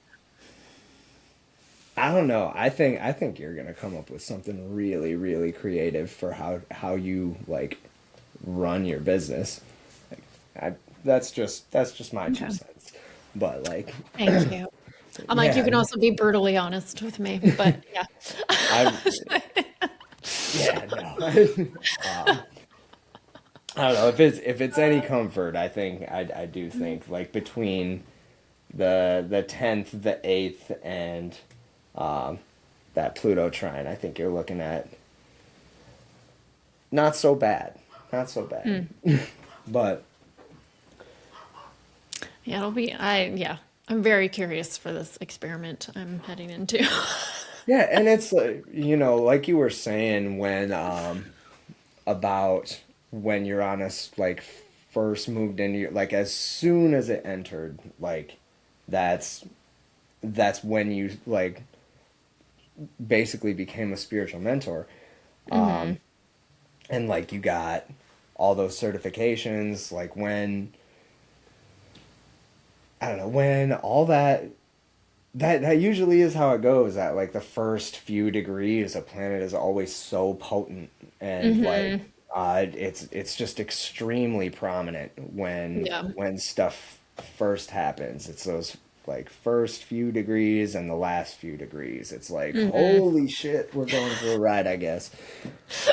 [SPEAKER 2] I don't know. I think you're going to come up with something really really creative for how you like run your business. Like, that's just my two
[SPEAKER 1] okay,
[SPEAKER 2] cents. But like,
[SPEAKER 1] thank you. I'm like, you
[SPEAKER 2] yeah,
[SPEAKER 1] can also be brutally honest with me, but yeah.
[SPEAKER 2] I yeah no. I don't know if it's any comfort. I think I do think like between the 10th, the 8th, and that Pluto trine, I think you're looking at not so bad. Not so bad. But
[SPEAKER 1] Yeah, I'm very curious for this experiment I'm heading into.
[SPEAKER 2] yeah, and it's like you were saying when about when Uranus like first moved into like as soon as it entered, like that's when you like basically became a spiritual mentor. And like you got all those certifications, like when I don't know, when all that usually is how it goes. At like the first few degrees, a planet is always so potent, and like it's just extremely prominent
[SPEAKER 1] Yeah.
[SPEAKER 2] when stuff first happens. It's those like first few degrees and the last few degrees. It's like holy shit, we're going for a ride, I guess.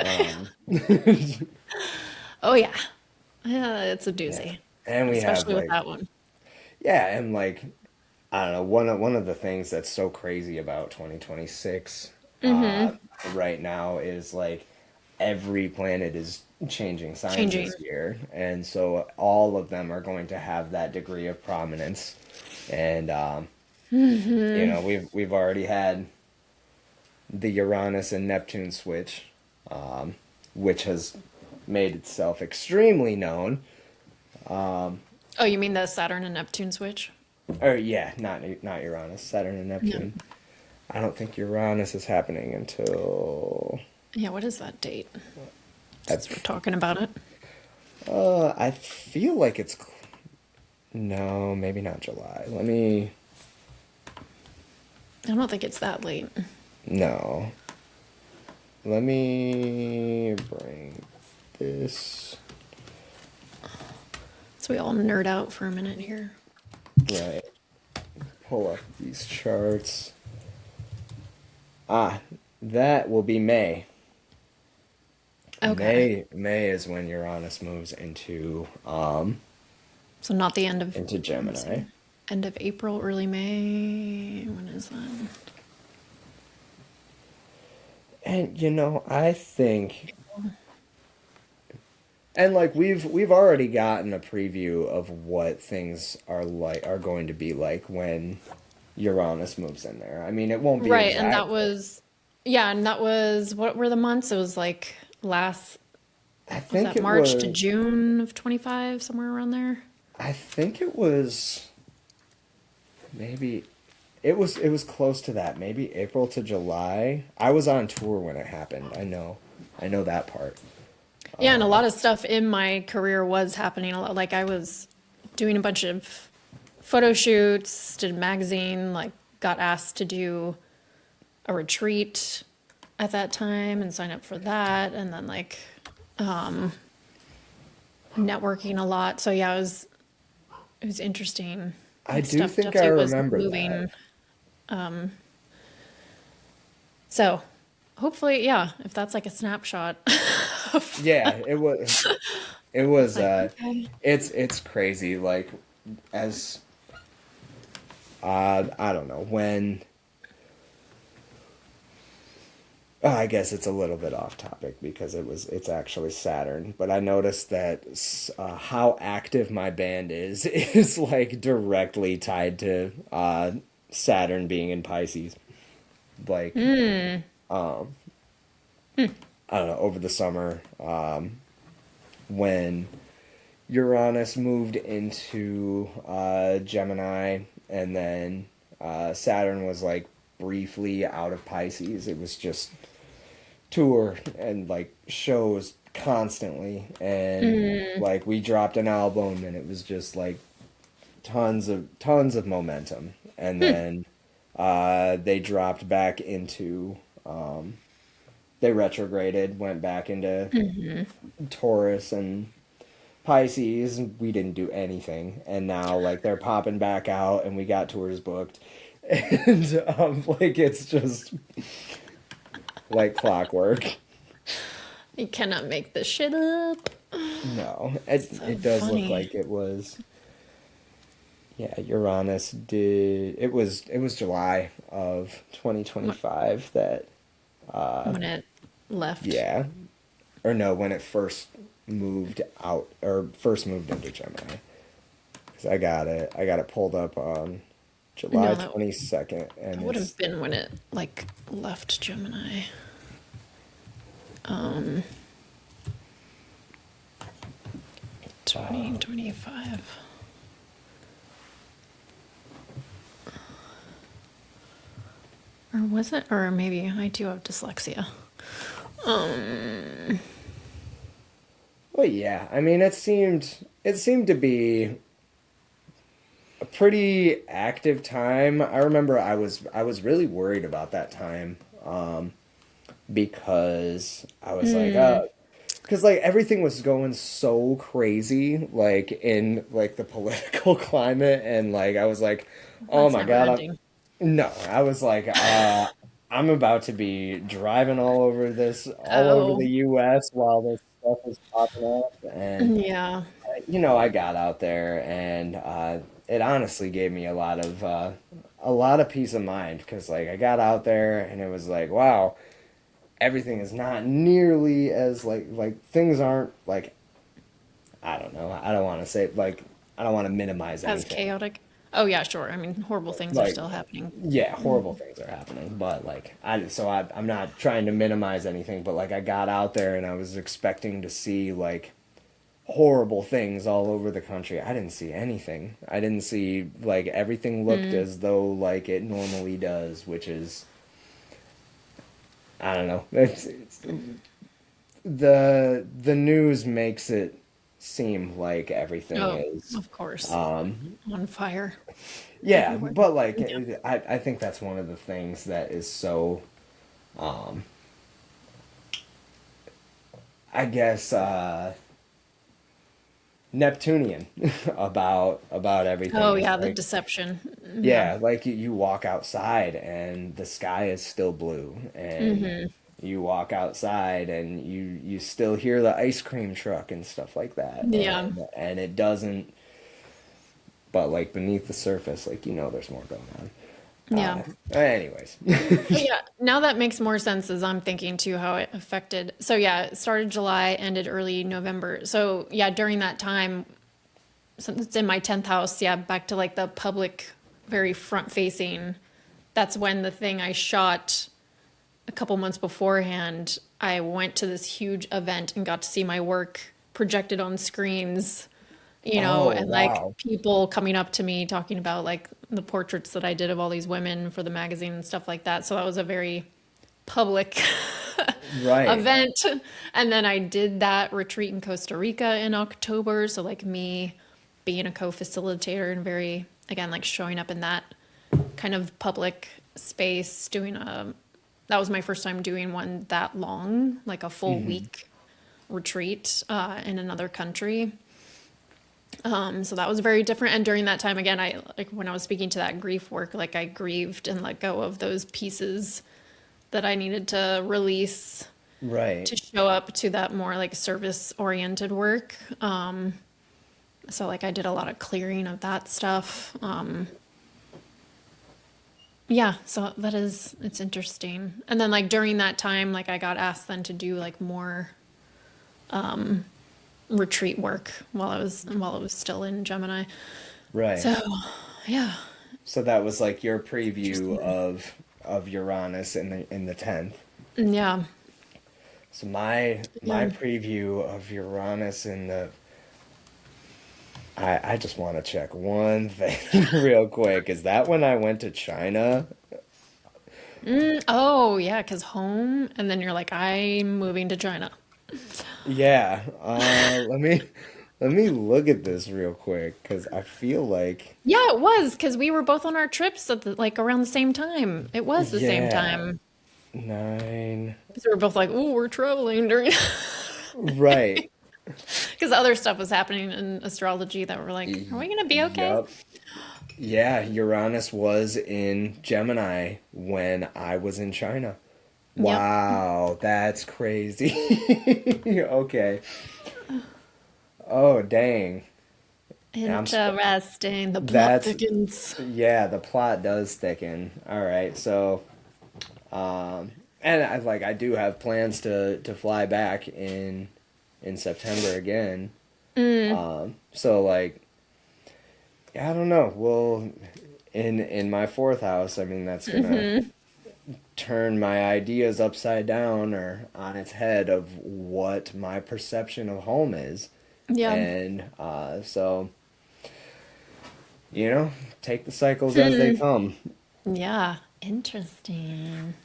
[SPEAKER 2] Um,
[SPEAKER 1] Oh yeah. Yeah, it's a
[SPEAKER 2] yeah,
[SPEAKER 1] doozy,
[SPEAKER 2] and we have
[SPEAKER 1] especially with
[SPEAKER 2] like
[SPEAKER 1] that one.
[SPEAKER 2] yeah, and like I don't know, one of the things that's so crazy about 2026 right now is like every planet is changing signs
[SPEAKER 1] Changing.
[SPEAKER 2] this year, and so all of them are going to have that degree of prominence. And we've already had the Uranus and Neptune switch, which has made itself extremely known.
[SPEAKER 1] Oh, you mean the Saturn and Neptune switch?
[SPEAKER 2] Or yeah, not Uranus, Saturn and
[SPEAKER 1] No.
[SPEAKER 2] Neptune. I don't think Uranus is happening until
[SPEAKER 1] Yeah, what is that date?
[SPEAKER 2] I,
[SPEAKER 1] Since we're talking about it.
[SPEAKER 2] I feel like no, maybe not July. Let me
[SPEAKER 1] I don't think it's that late.
[SPEAKER 2] no. Let me bring this
[SPEAKER 1] So we all nerd out for a minute here.
[SPEAKER 2] right. Pull up these charts. Ah, that will be May.
[SPEAKER 1] Okay.
[SPEAKER 2] May is when Uranus moves
[SPEAKER 1] So not the end of,
[SPEAKER 2] into
[SPEAKER 1] let me
[SPEAKER 2] Gemini.
[SPEAKER 1] see, end of April, early May. When is that?
[SPEAKER 2] And I think and like we've already gotten a preview of what things are going to be like when Uranus moves in there. I mean, it won't be
[SPEAKER 1] Right, and
[SPEAKER 2] exact.
[SPEAKER 1] that was, yeah, and that was, what were the months? It was like
[SPEAKER 2] I
[SPEAKER 1] was
[SPEAKER 2] think
[SPEAKER 1] that
[SPEAKER 2] it
[SPEAKER 1] March to
[SPEAKER 2] was
[SPEAKER 1] June of 25, somewhere around there?
[SPEAKER 2] I think it was maybe it was close to that. Maybe April to July. I was on tour when it happened. I know that part.
[SPEAKER 1] Yeah, and a lot of stuff in my career was happening a lot. Like I was doing a bunch of photo shoots, did a magazine, like got asked to do a retreat at that time and sign up for that, and then like networking a lot. So yeah, it was interesting.
[SPEAKER 2] I
[SPEAKER 1] Like
[SPEAKER 2] do
[SPEAKER 1] stuff
[SPEAKER 2] think I
[SPEAKER 1] definitely was
[SPEAKER 2] remember that.
[SPEAKER 1] moving. So hopefully, yeah, if that's like a snapshot of
[SPEAKER 2] Yeah, it was
[SPEAKER 1] like okay.
[SPEAKER 2] it's crazy like as I don't know when I guess it's a little bit off topic because it's actually Saturn, but I noticed that how active my band is is like directly tied to Saturn being in Pisces. Like I don't know, over the summer when Uranus moved into Gemini, and then Saturn was like briefly out of Pisces. It was just tour and like shows constantly, and like we dropped an album, and it was just like tons of momentum, and then they dropped back into they retrograded, went back into Taurus and Pisces. We didn't do anything, and now like they're popping back out, and we got tours booked, and like it's just like clockwork.
[SPEAKER 1] You cannot make this shit up.
[SPEAKER 2] No, it
[SPEAKER 1] So
[SPEAKER 2] it does look
[SPEAKER 1] funny.
[SPEAKER 2] like it was, Yeah, Uranus did. It was July of
[SPEAKER 1] Wh-
[SPEAKER 2] 2025 that
[SPEAKER 1] when it left.
[SPEAKER 2] yeah, or no, when it first moved out or first moved into Gemini. 'Cause I got it pulled up on July
[SPEAKER 1] No, that
[SPEAKER 2] 22nd,
[SPEAKER 1] that
[SPEAKER 2] and
[SPEAKER 1] would
[SPEAKER 2] it's
[SPEAKER 1] have been when it like left Gemini. 2025. Or was it? Or maybe I do have dyslexia.
[SPEAKER 2] well, yeah. I mean, it seemed to be a pretty active time. I remember I was really worried about that time, because I was like, because like everything was going so crazy, like in like the political climate, and like I was like, oh
[SPEAKER 1] That's
[SPEAKER 2] my
[SPEAKER 1] never
[SPEAKER 2] God,
[SPEAKER 1] ending.
[SPEAKER 2] no, I was like, I'm about to be driving all over the
[SPEAKER 1] Oh,
[SPEAKER 2] U.S. while this stuff is popping up, and
[SPEAKER 1] yeah.
[SPEAKER 2] I got out there, and it honestly gave me a lot of peace of mind because like I got out there, and it was like, wow, everything is not nearly as like things aren't like I don't know. I don't want to say like I don't want to minimize
[SPEAKER 1] As
[SPEAKER 2] anything.
[SPEAKER 1] chaotic. Oh, yeah, sure. I mean, horrible things are
[SPEAKER 2] Like
[SPEAKER 1] still happening.
[SPEAKER 2] yeah, horrible things are happening, but like I'm not trying to minimize anything, but like I got out there and I was expecting to see like horrible things all over the country. I didn't see anything. I didn't see like everything looked as though like it normally does, which is I don't know. It's the news makes it seem like everything
[SPEAKER 1] Oh,
[SPEAKER 2] is
[SPEAKER 1] of course.
[SPEAKER 2] um
[SPEAKER 1] On fire
[SPEAKER 2] yeah,
[SPEAKER 1] everywhere.
[SPEAKER 2] but like
[SPEAKER 1] Yeah.
[SPEAKER 2] I think that's one of the things that is so um I guess Neptunian about everything
[SPEAKER 1] Oh,
[SPEAKER 2] is
[SPEAKER 1] yeah, the
[SPEAKER 2] like
[SPEAKER 1] deception. Yeah.
[SPEAKER 2] yeah, like you walk outside and the sky is still blue, and you walk outside and you still hear the ice cream truck and stuff like that,
[SPEAKER 1] Yeah.
[SPEAKER 2] and it doesn't, but like beneath the surface, like there's more going on.
[SPEAKER 1] Yeah.
[SPEAKER 2] Anyways,
[SPEAKER 1] But yeah, now that makes more sense as I'm thinking too how it affected. So yeah, it started July, ended early November. So yeah, during that time, since it's in my 10th house, yeah, back to like the public, very front facing. That's when the thing I shot a couple months beforehand, I went to this huge event and got to see my work projected on screens,
[SPEAKER 2] oh
[SPEAKER 1] and like
[SPEAKER 2] wow,
[SPEAKER 1] people coming up to me talking about like the portraits that I did of all these women for the magazine and stuff like that. So that was a very public
[SPEAKER 2] right,
[SPEAKER 1] event. And then I did that retreat in Costa Rica in October. So like me being a co-facilitator and very, again, like showing up in that kind of public space, that was my first time doing one that long, like a full week retreat in another country. So that was very different. And during that time, again, I like when I was speaking to that grief work, like I grieved and let go of those pieces that I needed to release
[SPEAKER 2] right.
[SPEAKER 1] to show up to that more like service oriented work. So like I did a lot of clearing of that stuff. Yeah, so it's interesting. And then like during that time, like I got asked then to do like more retreat work while it was still in Gemini.
[SPEAKER 2] Right.
[SPEAKER 1] So yeah,
[SPEAKER 2] So that was like your preview
[SPEAKER 1] interesting.
[SPEAKER 2] of Uranus in the 10th.
[SPEAKER 1] Yeah,
[SPEAKER 2] So my
[SPEAKER 1] yeah.
[SPEAKER 2] preview of Uranus in the I just want to check one thing real quick. Is that when I went to China?
[SPEAKER 1] Oh yeah, because home, and then you're like, I'm moving to China.
[SPEAKER 2] Yeah. Let me look at this real quick because I feel like
[SPEAKER 1] Yeah, it was because we were both on our trips at like around the same time. It was the same
[SPEAKER 2] yeah,
[SPEAKER 1] time.
[SPEAKER 2] 9.
[SPEAKER 1] Because we were both like, oh, we're traveling during,
[SPEAKER 2] Right.
[SPEAKER 1] because other stuff was happening in astrology that were like, are we gonna be okay?
[SPEAKER 2] Yup. Yeah, Uranus was in Gemini when I was in China.
[SPEAKER 1] Yep.
[SPEAKER 2] Wow, that's crazy. Okay. Oh, dang. And
[SPEAKER 1] Interesting. The plot
[SPEAKER 2] that's
[SPEAKER 1] thickens.
[SPEAKER 2] yeah, the plot does thicken. All right, so um, and I do have plans to fly back in September again.
[SPEAKER 1] Mm,
[SPEAKER 2] So like, yeah, I don't know. Well, in my fourth house, I mean, that's gonna
[SPEAKER 1] hmm.
[SPEAKER 2] turn my ideas upside down or on its head of what my perception of home is.
[SPEAKER 1] Yeah.
[SPEAKER 2] And so, you know, take the cycles as they
[SPEAKER 1] Hmm.
[SPEAKER 2] come.
[SPEAKER 1] Yeah. Interesting.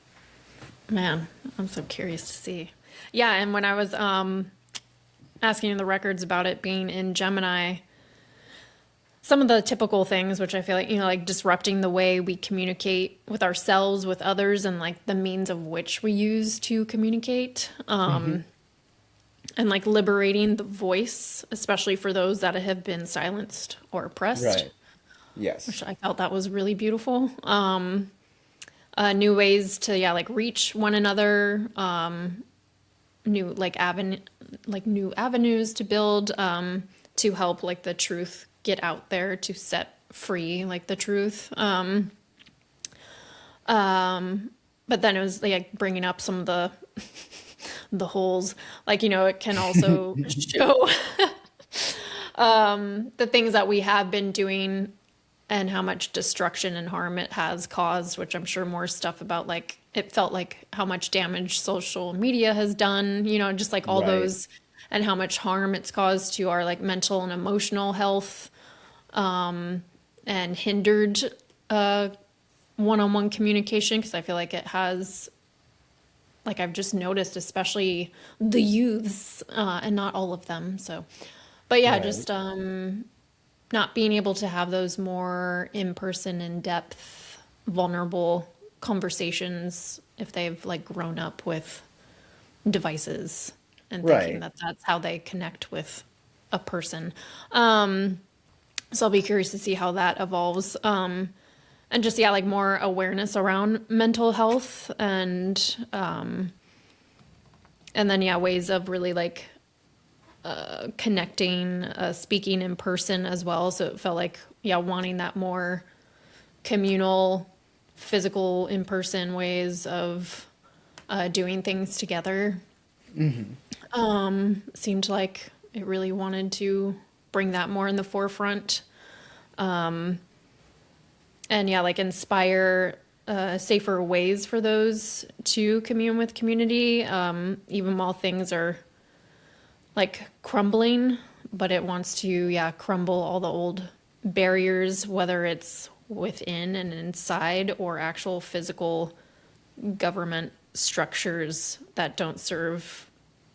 [SPEAKER 1] Man, I'm so curious to see. Yeah, and when I was asking in the records about it being in Gemini, some of the typical things, which I feel like, like disrupting the way we communicate with ourselves, with others, and like the means of which we use to communicate,
[SPEAKER 2] Hmm.
[SPEAKER 1] and like liberating the voice, especially for those that have been silenced or oppressed,
[SPEAKER 2] Right. Yes.
[SPEAKER 1] which I felt that was really beautiful. New ways to, yeah, like reach one another, new new avenues to build, to help like the truth get out there, to set free like the truth. But then it was like bringing up some of the holes, like it can also show the things that we have been doing and how much destruction and harm it has caused, which I'm sure more stuff about, like it felt like how much damage social media has done, just like all
[SPEAKER 2] Right.
[SPEAKER 1] those, and how much harm it's caused to our like mental and emotional health, and hindered one-on-one communication, because I feel like it has, like I've just noticed, especially the youths, and not all of them. So, but yeah,
[SPEAKER 2] Right.
[SPEAKER 1] just not being able to have those more in-person, in-depth, vulnerable conversations if they've like grown up with devices and thinking
[SPEAKER 2] Right.
[SPEAKER 1] that that's how they connect with a person. So I'll be curious to see how that evolves. And just, yeah, like more awareness around mental health, and then, yeah, ways of really like connecting, speaking in person as well. So it felt like, yeah, wanting that more communal, physical, in person ways of doing things together. Seemed like it really wanted to bring that more in the forefront. And yeah, like inspire safer ways for those to commune with community, even while things are like crumbling, but it wants to, yeah, crumble all the old barriers, whether it's within and inside or actual physical government structures that don't serve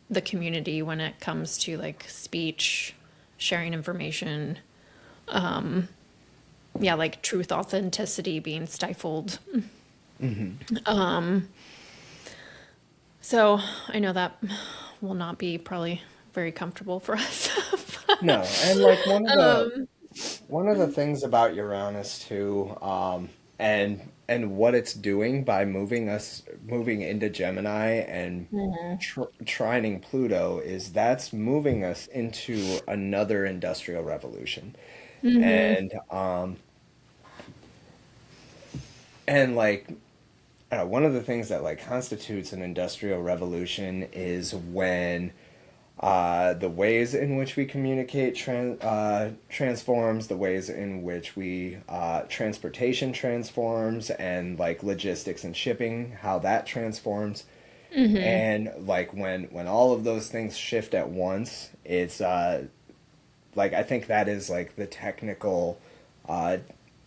[SPEAKER 1] the community when it comes to like speech, sharing information, yeah, like truth, authenticity being stifled.
[SPEAKER 2] Hmm.
[SPEAKER 1] So I know that will not be probably very comfortable for us.
[SPEAKER 2] No, and like one of the things about Uranus too, and what it's doing by moving into Gemini and trining Pluto is that's moving us into another industrial revolution,
[SPEAKER 1] Hmm.
[SPEAKER 2] and like one of the things that like constitutes an industrial revolution is when the ways in which we communicate transforms, the ways in which we transportation transforms, and like logistics and shipping, how that transforms. And like when all of those things shift at once, it's like I think that is like the technical uh,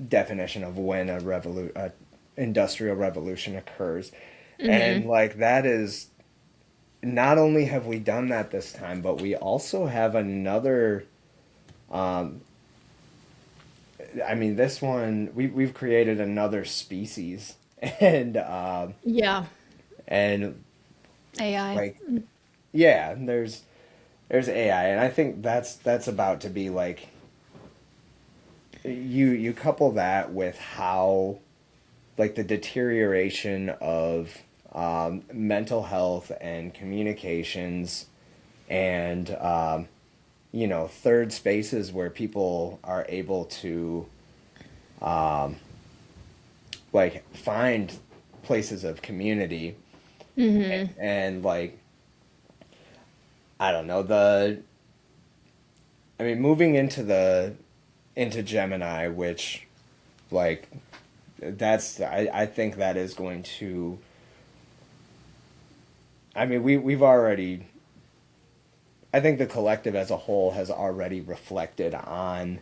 [SPEAKER 2] definition of when a industrial revolution occurs. And like that is not only have we done that this time, but we also have another. I mean, this one we've created another species, and
[SPEAKER 1] Yeah,
[SPEAKER 2] and
[SPEAKER 1] AI.
[SPEAKER 2] like yeah, there's AI, and I think that's about to be like you couple that with how like the deterioration of mental health and communications and third spaces where people are able to like find places of community and like I don't know, moving into Gemini, which like I think that is going to, we've already, I think the collective as a whole has already reflected on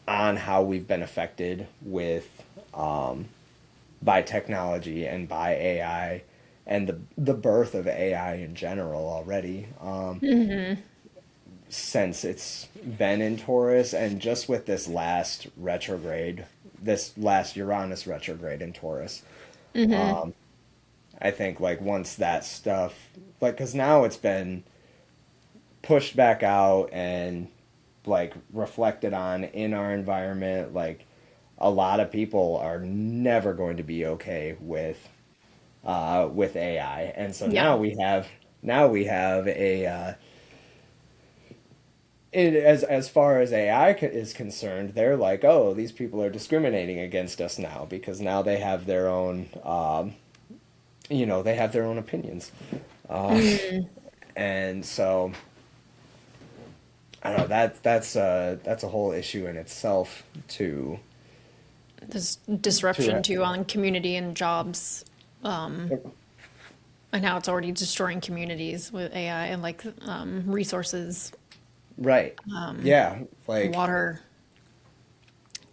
[SPEAKER 2] how we've been affected with by technology and by AI and the birth of AI in general already. Since it's been in Taurus, and just with this last Uranus retrograde in Taurus. I think like once that stuff, like, because now it's been pushed back out and like reflected on in our environment, like a lot of people are never going to be okay with AI, and so
[SPEAKER 1] Yeah.
[SPEAKER 2] now we have a as far as AI is concerned, they're like, oh, these people are discriminating against us now because now they have their own, they have their own opinions, and so I don't know, that's a whole issue in itself to
[SPEAKER 1] There's disruption
[SPEAKER 2] to
[SPEAKER 1] too on community and jobs, and how it's already destroying communities with AI and like resources,
[SPEAKER 2] right, yeah, like
[SPEAKER 1] water.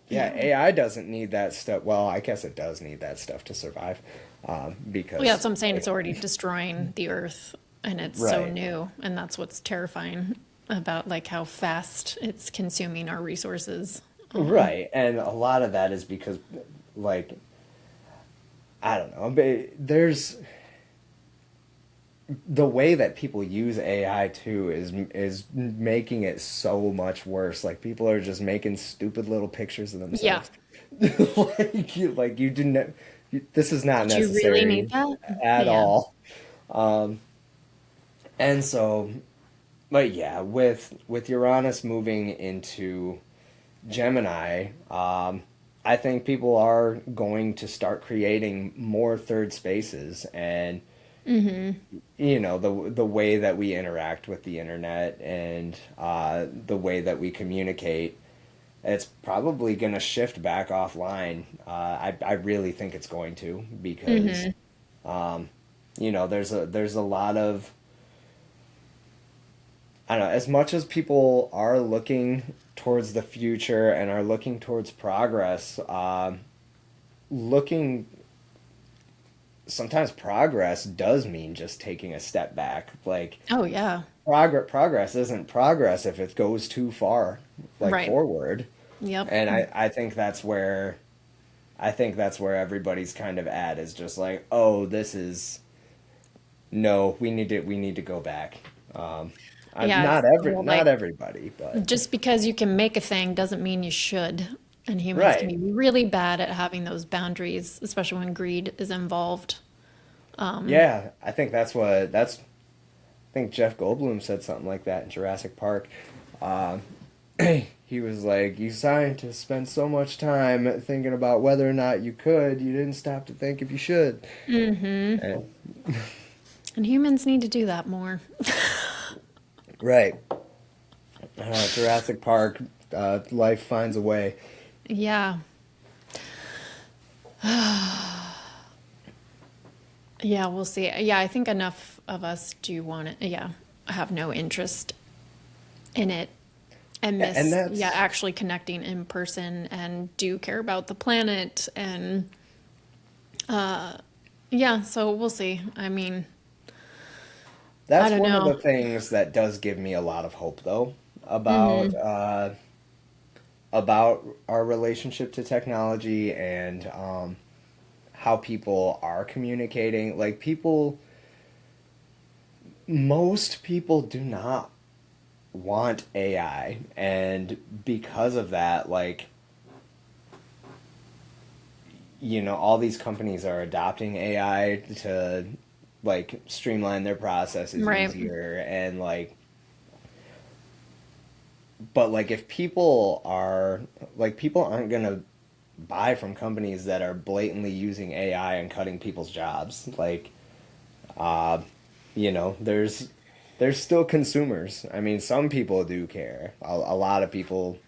[SPEAKER 2] yeah,
[SPEAKER 1] Yeah.
[SPEAKER 2] AI doesn't need that stuff. Well, I guess it does need that stuff to survive, because
[SPEAKER 1] Well, yeah, so I'm saying it's already destroying the earth and it's so
[SPEAKER 2] right.
[SPEAKER 1] new. And that's what's terrifying about like how fast it's consuming our resources.
[SPEAKER 2] Right, and a lot of that is because, like, I don't know, but there's the way that people use AI too is making it so much worse. Like people are just making stupid little pictures of
[SPEAKER 1] Yeah.
[SPEAKER 2] themselves. Like you didn't. This is not
[SPEAKER 1] Do you really need
[SPEAKER 2] necessary
[SPEAKER 1] that?
[SPEAKER 2] at
[SPEAKER 1] Yeah.
[SPEAKER 2] all. And so, but yeah, with Uranus moving into Gemini, I think people are going to start creating more third spaces, and the way that we interact with the internet and the way that we communicate, it's probably going to shift back offline. I really think it's going to, because there's a lot of, I don't know, as much as people are looking towards the future and are looking towards progress, looking sometimes progress does mean just taking a step back. Like
[SPEAKER 1] Oh, yeah.
[SPEAKER 2] progress isn't progress if it goes too far, like
[SPEAKER 1] Right.
[SPEAKER 2] forward.
[SPEAKER 1] Yep.
[SPEAKER 2] And I think that's where everybody's kind of at, is just like, oh, this is no, we need to go back.
[SPEAKER 1] Yeah. It's
[SPEAKER 2] Not
[SPEAKER 1] the whole
[SPEAKER 2] not
[SPEAKER 1] like
[SPEAKER 2] everybody, but
[SPEAKER 1] just because you can make a thing doesn't mean you should. And humans can
[SPEAKER 2] right.
[SPEAKER 1] be really bad at having those boundaries, especially when greed is involved.
[SPEAKER 2] Yeah, I think Jeff Goldblum said something like that in Jurassic Park. Um, he was like, "You scientists spend so much time thinking about whether or not you could. You didn't stop to think if you should." And,
[SPEAKER 1] And humans need to do that more.
[SPEAKER 2] right. Jurassic Park. Life finds a way.
[SPEAKER 1] Yeah. Yeah, we'll see. Yeah, I think enough of us do want it. Yeah, have no interest in it and
[SPEAKER 2] Yeah, and
[SPEAKER 1] miss, yeah,
[SPEAKER 2] that's
[SPEAKER 1] actually connecting in person and do care about the planet. And yeah, so we'll see. I mean, I
[SPEAKER 2] that's
[SPEAKER 1] don't
[SPEAKER 2] one of the
[SPEAKER 1] know.
[SPEAKER 2] things that does give me a lot of hope, though, about about our relationship to technology and how people are communicating. Like most people do not want AI, and because of that, like all these companies are adopting AI to like streamline their processes
[SPEAKER 1] Right.
[SPEAKER 2] easier, and like but like if people are like people aren't gonna buy from companies that are blatantly using AI and cutting people's jobs. Like, uh, there's still consumers. I mean, some people do care. A lot of people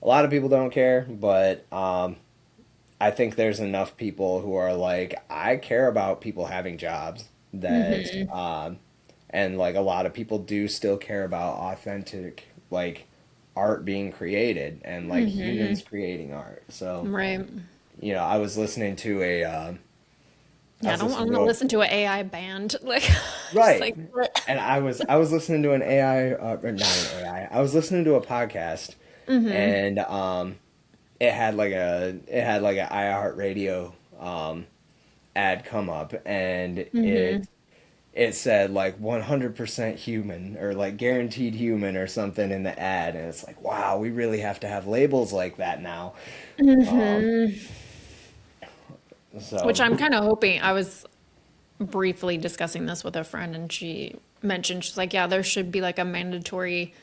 [SPEAKER 2] don't care, but I think there's enough people who are like, I care about people having jobs that,
[SPEAKER 1] Hmm.
[SPEAKER 2] and like a lot of people do still care about authentic, like art being created and like
[SPEAKER 1] Hmm.
[SPEAKER 2] humans creating art. So,
[SPEAKER 1] Right.
[SPEAKER 2] I was listening to I
[SPEAKER 1] Yeah, I
[SPEAKER 2] was
[SPEAKER 1] don't
[SPEAKER 2] listening
[SPEAKER 1] want to
[SPEAKER 2] to a,
[SPEAKER 1] listen to an AI band. Like, just
[SPEAKER 2] right.
[SPEAKER 1] like, what?
[SPEAKER 2] And I was listening to an AI, or not an AI. I was listening to a podcast,
[SPEAKER 1] Hmm.
[SPEAKER 2] and it had like an iHeartRadio ad come up, and
[SPEAKER 1] Hmm.
[SPEAKER 2] it said like 100% human or like guaranteed human or something in the ad, and it's like, wow, we really have to have labels like that now. Um,
[SPEAKER 1] Hmm. Which
[SPEAKER 2] so
[SPEAKER 1] I'm kind of hoping. I was briefly discussing this with a friend, and she mentioned, she's like, yeah, there should be like a mandatory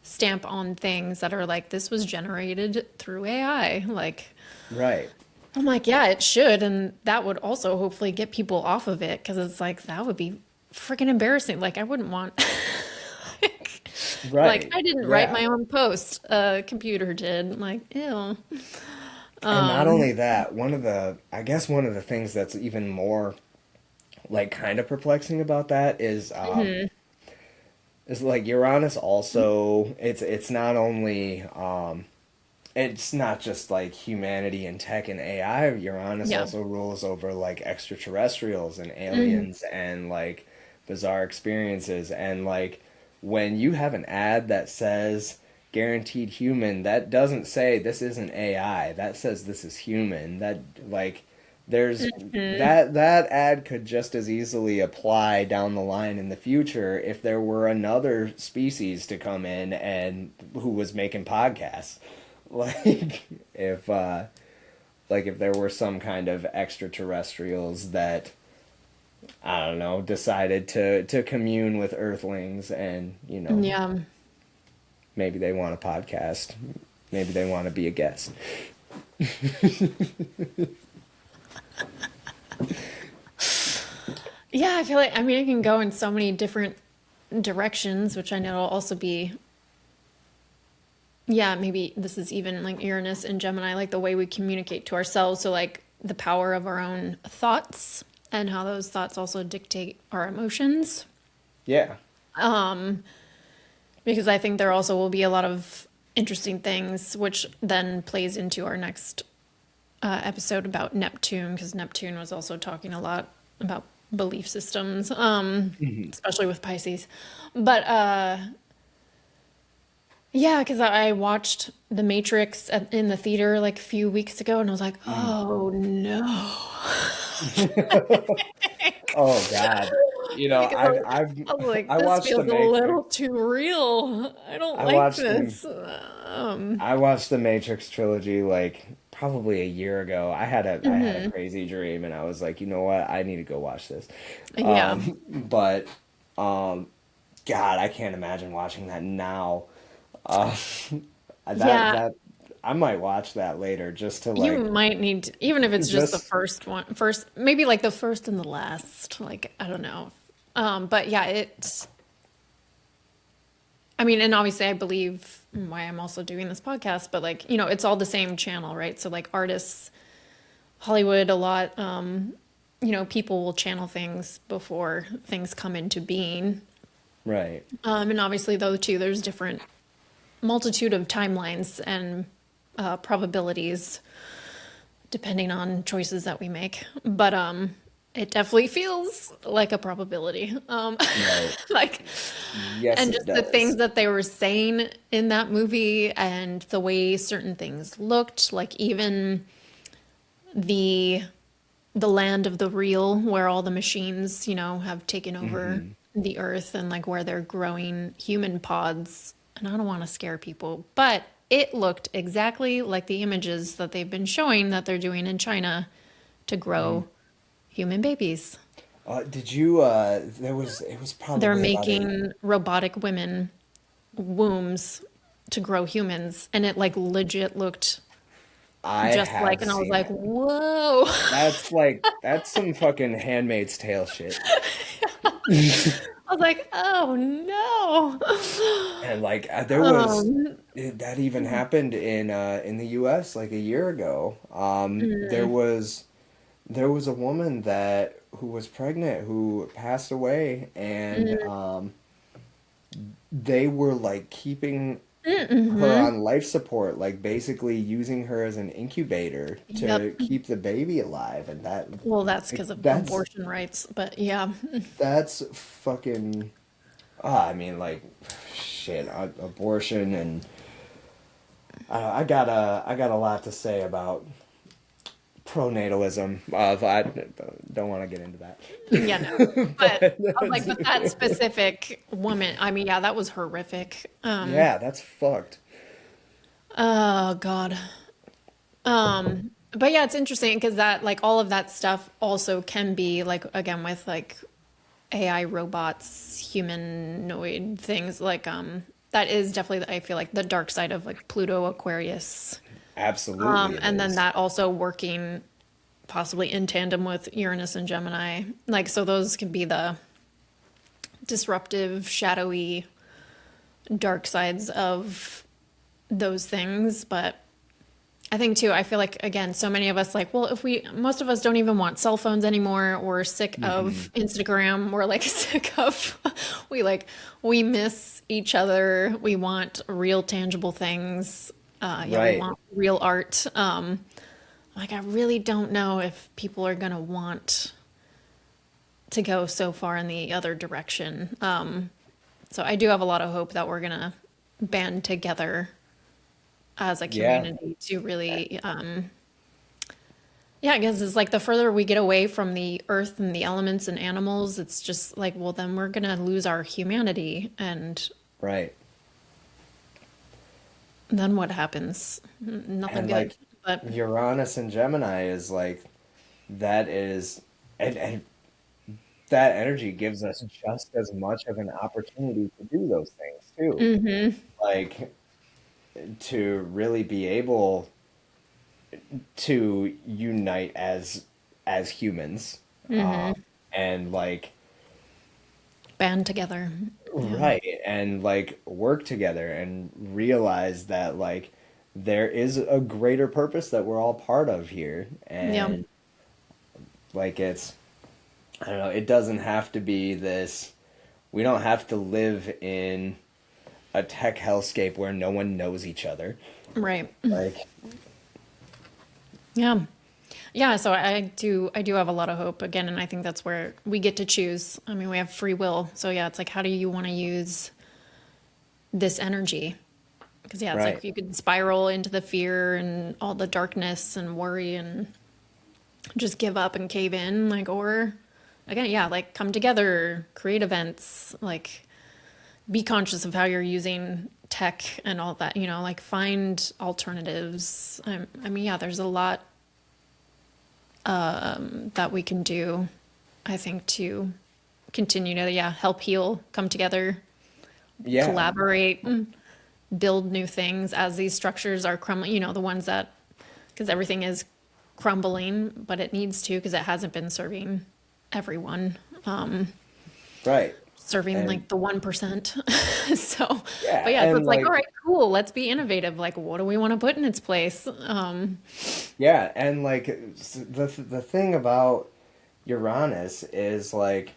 [SPEAKER 1] stamp on things that are like, this was generated through AI. Like,
[SPEAKER 2] right,
[SPEAKER 1] I'm like, yeah, it should. And that would also hopefully get people off of it because it's like, that would be freaking embarrassing. Like, I wouldn't want, like, like,
[SPEAKER 2] right,
[SPEAKER 1] I didn't write
[SPEAKER 2] yeah.
[SPEAKER 1] my own post, a computer did. Like, ew.
[SPEAKER 2] And not only that, one of the things that's even more like kind of perplexing about that
[SPEAKER 1] Hmm.
[SPEAKER 2] is like Uranus also it's not only it's not just like humanity and tech and AI. Uranus
[SPEAKER 1] Yeah.
[SPEAKER 2] also rules over like extraterrestrials and
[SPEAKER 1] Hmm.
[SPEAKER 2] aliens and like bizarre experiences. And like when you have an ad that says guaranteed human, that doesn't say this isn't AI. That says this is human. That like there's
[SPEAKER 1] Hmm.
[SPEAKER 2] that ad could just as easily apply down the line in the future if there were another species to come in and who was making podcasts. Like if if there were some kind of extraterrestrials that I don't know decided to commune with Earthlings, and
[SPEAKER 1] Yeah.
[SPEAKER 2] maybe they want a podcast, maybe they want to be a guest.
[SPEAKER 1] Yeah, I feel like, I mean, it can go in so many different directions, which I know will also be, yeah, maybe this is even like Uranus and Gemini, like the way we communicate to ourselves. So, like the power of our own thoughts and how those thoughts also dictate our emotions.
[SPEAKER 2] Yeah.
[SPEAKER 1] Because I think there also will be a lot of interesting things, which then plays into our next episode about Neptune, because Neptune was also talking a lot about belief systems,
[SPEAKER 2] Mhm.
[SPEAKER 1] especially with Pisces. But yeah, because I watched The Matrix in the theater like a few weeks ago, and I was like,
[SPEAKER 2] Mm.
[SPEAKER 1] oh no.
[SPEAKER 2] Oh God.
[SPEAKER 1] Because I was like,
[SPEAKER 2] I
[SPEAKER 1] this
[SPEAKER 2] watched The
[SPEAKER 1] feels a little
[SPEAKER 2] Matrix.
[SPEAKER 1] too real. I don't
[SPEAKER 2] I
[SPEAKER 1] like
[SPEAKER 2] watched the
[SPEAKER 1] this.
[SPEAKER 2] I watched the Matrix trilogy like probably a year ago. I had a
[SPEAKER 1] Mhm.
[SPEAKER 2] crazy dream, and I was like, you know what? I need to go watch this.
[SPEAKER 1] Yeah.
[SPEAKER 2] But God, I can't imagine watching that now. Uh, that
[SPEAKER 1] Yeah,
[SPEAKER 2] that I might watch that later just to
[SPEAKER 1] you
[SPEAKER 2] like
[SPEAKER 1] might need to, even if it's just the
[SPEAKER 2] just
[SPEAKER 1] first one, first, maybe like the first and the last, like, I don't know. But yeah, I mean, and obviously I believe why I'm also doing this podcast, but like, it's all the same channel, right? So like artists, Hollywood, a lot, people will channel things before things come into being.
[SPEAKER 2] right.
[SPEAKER 1] And obviously though too, there's different multitude of timelines and probabilities depending on choices that we make. But it definitely feels like a probability.
[SPEAKER 2] Right.
[SPEAKER 1] Like,
[SPEAKER 2] Yes,
[SPEAKER 1] and
[SPEAKER 2] it
[SPEAKER 1] just the things
[SPEAKER 2] does.
[SPEAKER 1] that they were saying in that movie and the way certain things looked, like even the the land of the real where all the machines, have taken over
[SPEAKER 2] Hmm.
[SPEAKER 1] the earth and like where they're growing human pods. And I don't want to scare people, but it looked exactly like the images that they've been showing that they're doing in China to grow human babies.
[SPEAKER 2] Did you it was
[SPEAKER 1] They're
[SPEAKER 2] probably about a
[SPEAKER 1] making robotic women wombs. to grow humans, and it like legit looked
[SPEAKER 2] I
[SPEAKER 1] just like,
[SPEAKER 2] have
[SPEAKER 1] and I was
[SPEAKER 2] seen
[SPEAKER 1] like,
[SPEAKER 2] it.
[SPEAKER 1] whoa.
[SPEAKER 2] That's some fucking Handmaid's Tale shit.
[SPEAKER 1] I was like, oh no.
[SPEAKER 2] And like there was
[SPEAKER 1] Um,
[SPEAKER 2] that even happened in the US like a year ago. There was a woman that who was pregnant who passed away, and they were like keeping her
[SPEAKER 1] mm-hmm.
[SPEAKER 2] on life support, like basically using her as an incubator
[SPEAKER 1] Yep.
[SPEAKER 2] to keep the baby alive, and
[SPEAKER 1] Well, that's
[SPEAKER 2] like,
[SPEAKER 1] because of
[SPEAKER 2] that's
[SPEAKER 1] abortion rights, but yeah.
[SPEAKER 2] that's fucking I mean, like, shit, abortion, and I got a lot to say about pronatalism. I don't want to get into that.
[SPEAKER 1] Yeah, no. But
[SPEAKER 2] But
[SPEAKER 1] I was like, but that specific woman, I mean, yeah, that was horrific.
[SPEAKER 2] yeah, that's fucked.
[SPEAKER 1] Oh God. But yeah, it's interesting because that like all of that stuff also can be like again with like AI robots, humanoid things like that is definitely I feel like the dark side of like Pluto Aquarius.
[SPEAKER 2] Absolutely, it
[SPEAKER 1] And then
[SPEAKER 2] is.
[SPEAKER 1] that also working possibly in tandem with Uranus and Gemini. Like so those can be the disruptive, shadowy, dark sides of those things, but I think too, I feel like again, so many of us like, well, if we most of us don't even want cell phones anymore. We're sick
[SPEAKER 2] Hmm.
[SPEAKER 1] of Instagram. We're like sick of we like we miss each other. We want real tangible things. Yeah, we
[SPEAKER 2] Right.
[SPEAKER 1] want real art. Like I really don't know if people are gonna want to go so far in the other direction. So I do have a lot of hope that we're gonna band together as a
[SPEAKER 2] Yeah.
[SPEAKER 1] community to really yeah, because it's like the further we get away from the earth and the elements and animals, it's just like, well, then we're gonna lose our humanity. And
[SPEAKER 2] Right.
[SPEAKER 1] then what happens? Nothing
[SPEAKER 2] And
[SPEAKER 1] good.
[SPEAKER 2] like
[SPEAKER 1] But
[SPEAKER 2] Uranus and Gemini is like that is and that energy gives us just as much of an opportunity to do those things too. Like to really be able to unite as humans, and like
[SPEAKER 1] band together. Yeah.
[SPEAKER 2] right, and like work together and realize that like there is a greater purpose that we're all part of here,
[SPEAKER 1] Yeah.
[SPEAKER 2] and like it's I don't know, it doesn't have to be this. We don't have to live in a tech hellscape where no one knows each other.
[SPEAKER 1] Right.
[SPEAKER 2] Like,
[SPEAKER 1] Yeah. Yeah, so I do have a lot of hope again, and I think that's where we get to choose. I mean, we have free will. So yeah, it's like how do you want to use this energy? Because yeah, it's
[SPEAKER 2] right.
[SPEAKER 1] like you could spiral into the fear and all the darkness and worry and just give up and cave in, like, or again, yeah, like come together, create events, like be conscious of how you're using tech and all that, like find alternatives. I mean, yeah, there's a lot that we can do, I think, to continue to, yeah, help heal, come together,
[SPEAKER 2] Yeah.
[SPEAKER 1] collaborate, build new things as these structures are crumbling, the ones that, because everything is crumbling, but it needs to, because it hasn't been serving everyone,
[SPEAKER 2] Right.
[SPEAKER 1] serving
[SPEAKER 2] And
[SPEAKER 1] like the 1%. So, but
[SPEAKER 2] yeah,
[SPEAKER 1] yeah, so
[SPEAKER 2] and
[SPEAKER 1] it's like, all
[SPEAKER 2] like
[SPEAKER 1] right, cool, let's be innovative. Like, what do we want to put in its place?
[SPEAKER 2] yeah, and like the thing about Uranus is like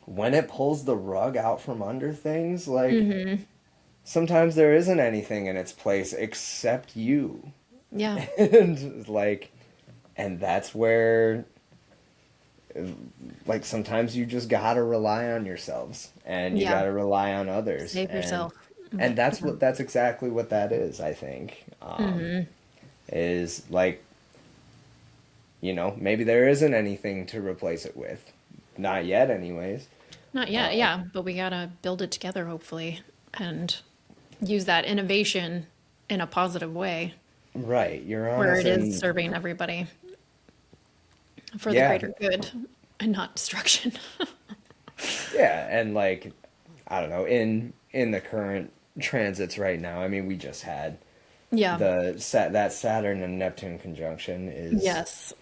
[SPEAKER 2] when it pulls the rug out from under things, like sometimes there isn't anything in its place except you.
[SPEAKER 1] Yeah,
[SPEAKER 2] And like and that's where like sometimes you just gotta rely on yourselves and you
[SPEAKER 1] yeah,
[SPEAKER 2] gotta rely on others,
[SPEAKER 1] save yourself.
[SPEAKER 2] and that's exactly what that is, I think. Is like maybe there isn't anything to replace it with, not yet anyways.
[SPEAKER 1] Not yet, yeah, but we gotta build it together, hopefully, and use that innovation in a positive way
[SPEAKER 2] Right,
[SPEAKER 1] where
[SPEAKER 2] Uranus
[SPEAKER 1] it is
[SPEAKER 2] and
[SPEAKER 1] serving everybody for the
[SPEAKER 2] yeah,
[SPEAKER 1] greater good and not destruction.
[SPEAKER 2] yeah, and like I don't know, in the current transits right now. I mean, we just had
[SPEAKER 1] Yeah.
[SPEAKER 2] that Saturn and Neptune conjunction is,
[SPEAKER 1] Yes.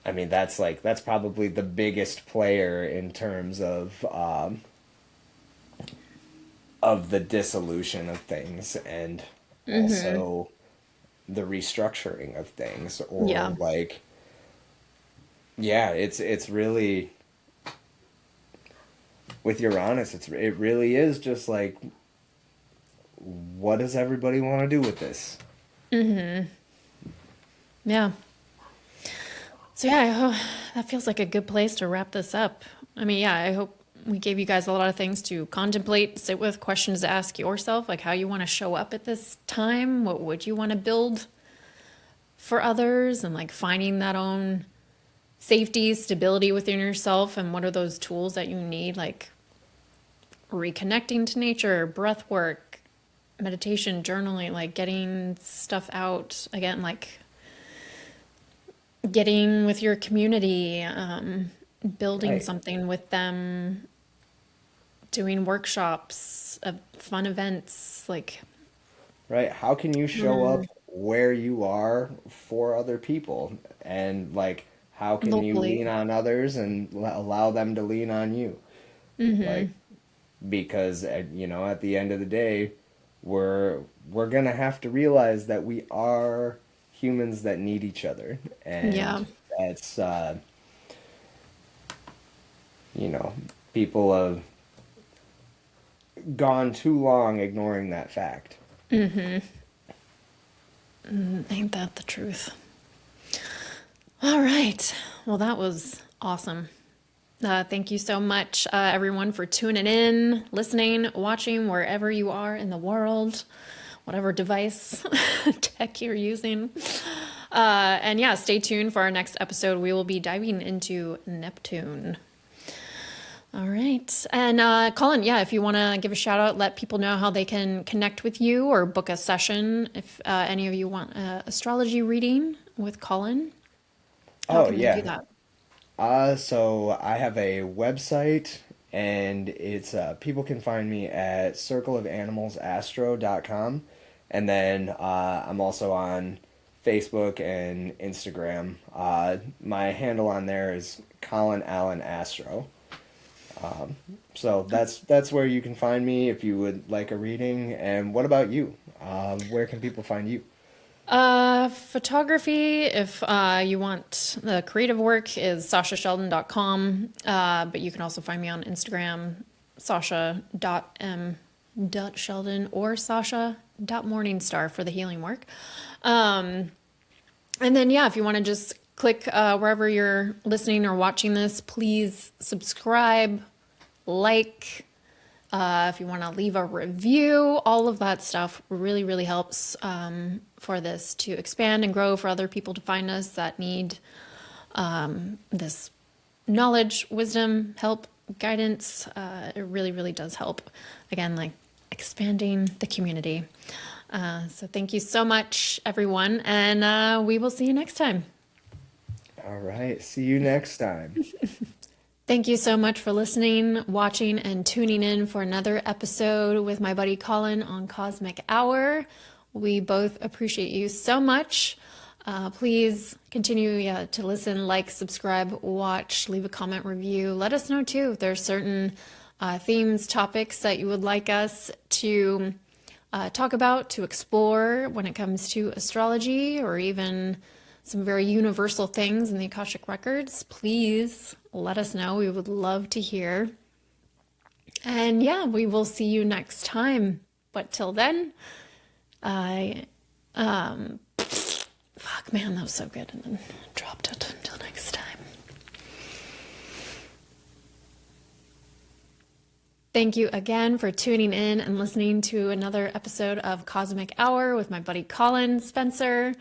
[SPEAKER 2] I mean, that's probably the biggest player in terms of the dissolution of things, and also the restructuring of things, or
[SPEAKER 1] Yeah.
[SPEAKER 2] like, yeah, it's really, with Uranus, it really is just like, what does everybody want to do with this?
[SPEAKER 1] Yeah. So yeah, that feels like a good place to wrap this up. I mean, yeah, I hope we gave you guys a lot of things to contemplate, sit with, questions to ask yourself, like how you want to show up at this time, what would you want to build for others, and like finding that own safety, stability within yourself, and what are those tools that you need, like reconnecting to nature, breath work, meditation, journaling, like getting stuff out again, like getting with your community, building
[SPEAKER 2] Right.
[SPEAKER 1] something with them, doing workshops, fun events, like
[SPEAKER 2] Right? How can you show up where you are for other people? And like, how can you
[SPEAKER 1] locally.
[SPEAKER 2] lean on others and allow them to lean on you? Like, because at the end of the day, we're gonna have to realize that we are humans that need each other,
[SPEAKER 1] Yeah.
[SPEAKER 2] and that's you know, people have gone too long ignoring that fact.
[SPEAKER 1] Ain't that the truth? All right. Well, that was awesome. Thank you so much, everyone, for tuning in, listening, watching, wherever you are in the world, whatever device tech you're using. And yeah, stay tuned for our next episode. We will be diving into Neptune. All right. And Colin, yeah, if you want to give a shout out, let people know how they can connect with you or book a session. If any of you want astrology reading with Colin, how
[SPEAKER 2] Oh
[SPEAKER 1] can they do
[SPEAKER 2] yeah.
[SPEAKER 1] that?
[SPEAKER 2] So I have a website, and it's people can find me at circleofanimalsastro.com, and then I'm also on Facebook and Instagram. My handle on there is Colin Allen Astro. So that's where you can find me if you would like a reading. And what about you? Where can people find you?
[SPEAKER 1] Photography, if you want the creative work, is sashasheldon.com. But you can also find me on Instagram, sasha.m.sheldon or sasha.morningstar for the healing work. And then, yeah, if you want to just click wherever you're listening or watching this, please subscribe, like, if you want to leave a review, all of that stuff really, really helps for this to expand and grow, for other people to find us that need this knowledge, wisdom, help, guidance. It really, really does help. Again, like expanding the community. So thank you so much, everyone, and we will see you next time.
[SPEAKER 2] All right. See you next time.
[SPEAKER 1] Thank you so much for listening, watching, and tuning in for another episode with my buddy Colin on Cosmic Hour. We both appreciate you so much. Please continue to listen, like, subscribe, watch, leave a comment, review. Let us know too if there's certain themes, topics that you would like us to talk about, to explore when it comes to astrology, or even some very universal things in the Akashic Records. Please let us know. We would love to hear. And yeah, we will see you next time. But till then, fuck man, that was so good. And then dropped it. Until next time. Thank you again for tuning in and listening to another episode of Cosmic Hour with my buddy Colin Spencer.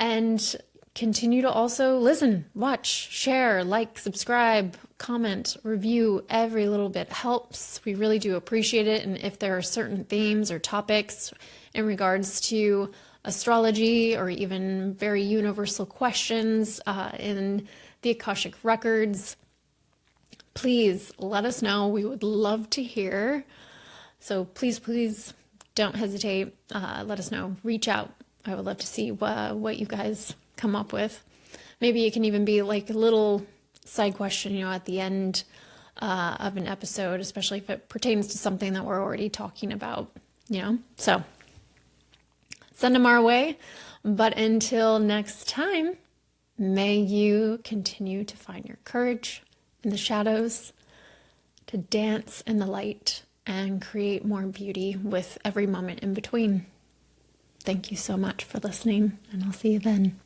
[SPEAKER 1] And continue to also listen, watch, share, like, subscribe, comment, review. Every little bit helps. We really do appreciate it. And if there are certain themes or topics in regards to astrology, or even very universal questions in the Akashic Records, please let us know. We would love to hear. So please, please don't hesitate. Let us know. Reach out. I would love to see what you guys come up with. Maybe it can even be like a little side question, at the end of an episode, especially if it pertains to something that we're already talking about. So send them our way. But until next time, may you continue to find your courage in the shadows, to dance in the light, and create more beauty with every moment in between. Thank you so much for listening, and I'll see you then.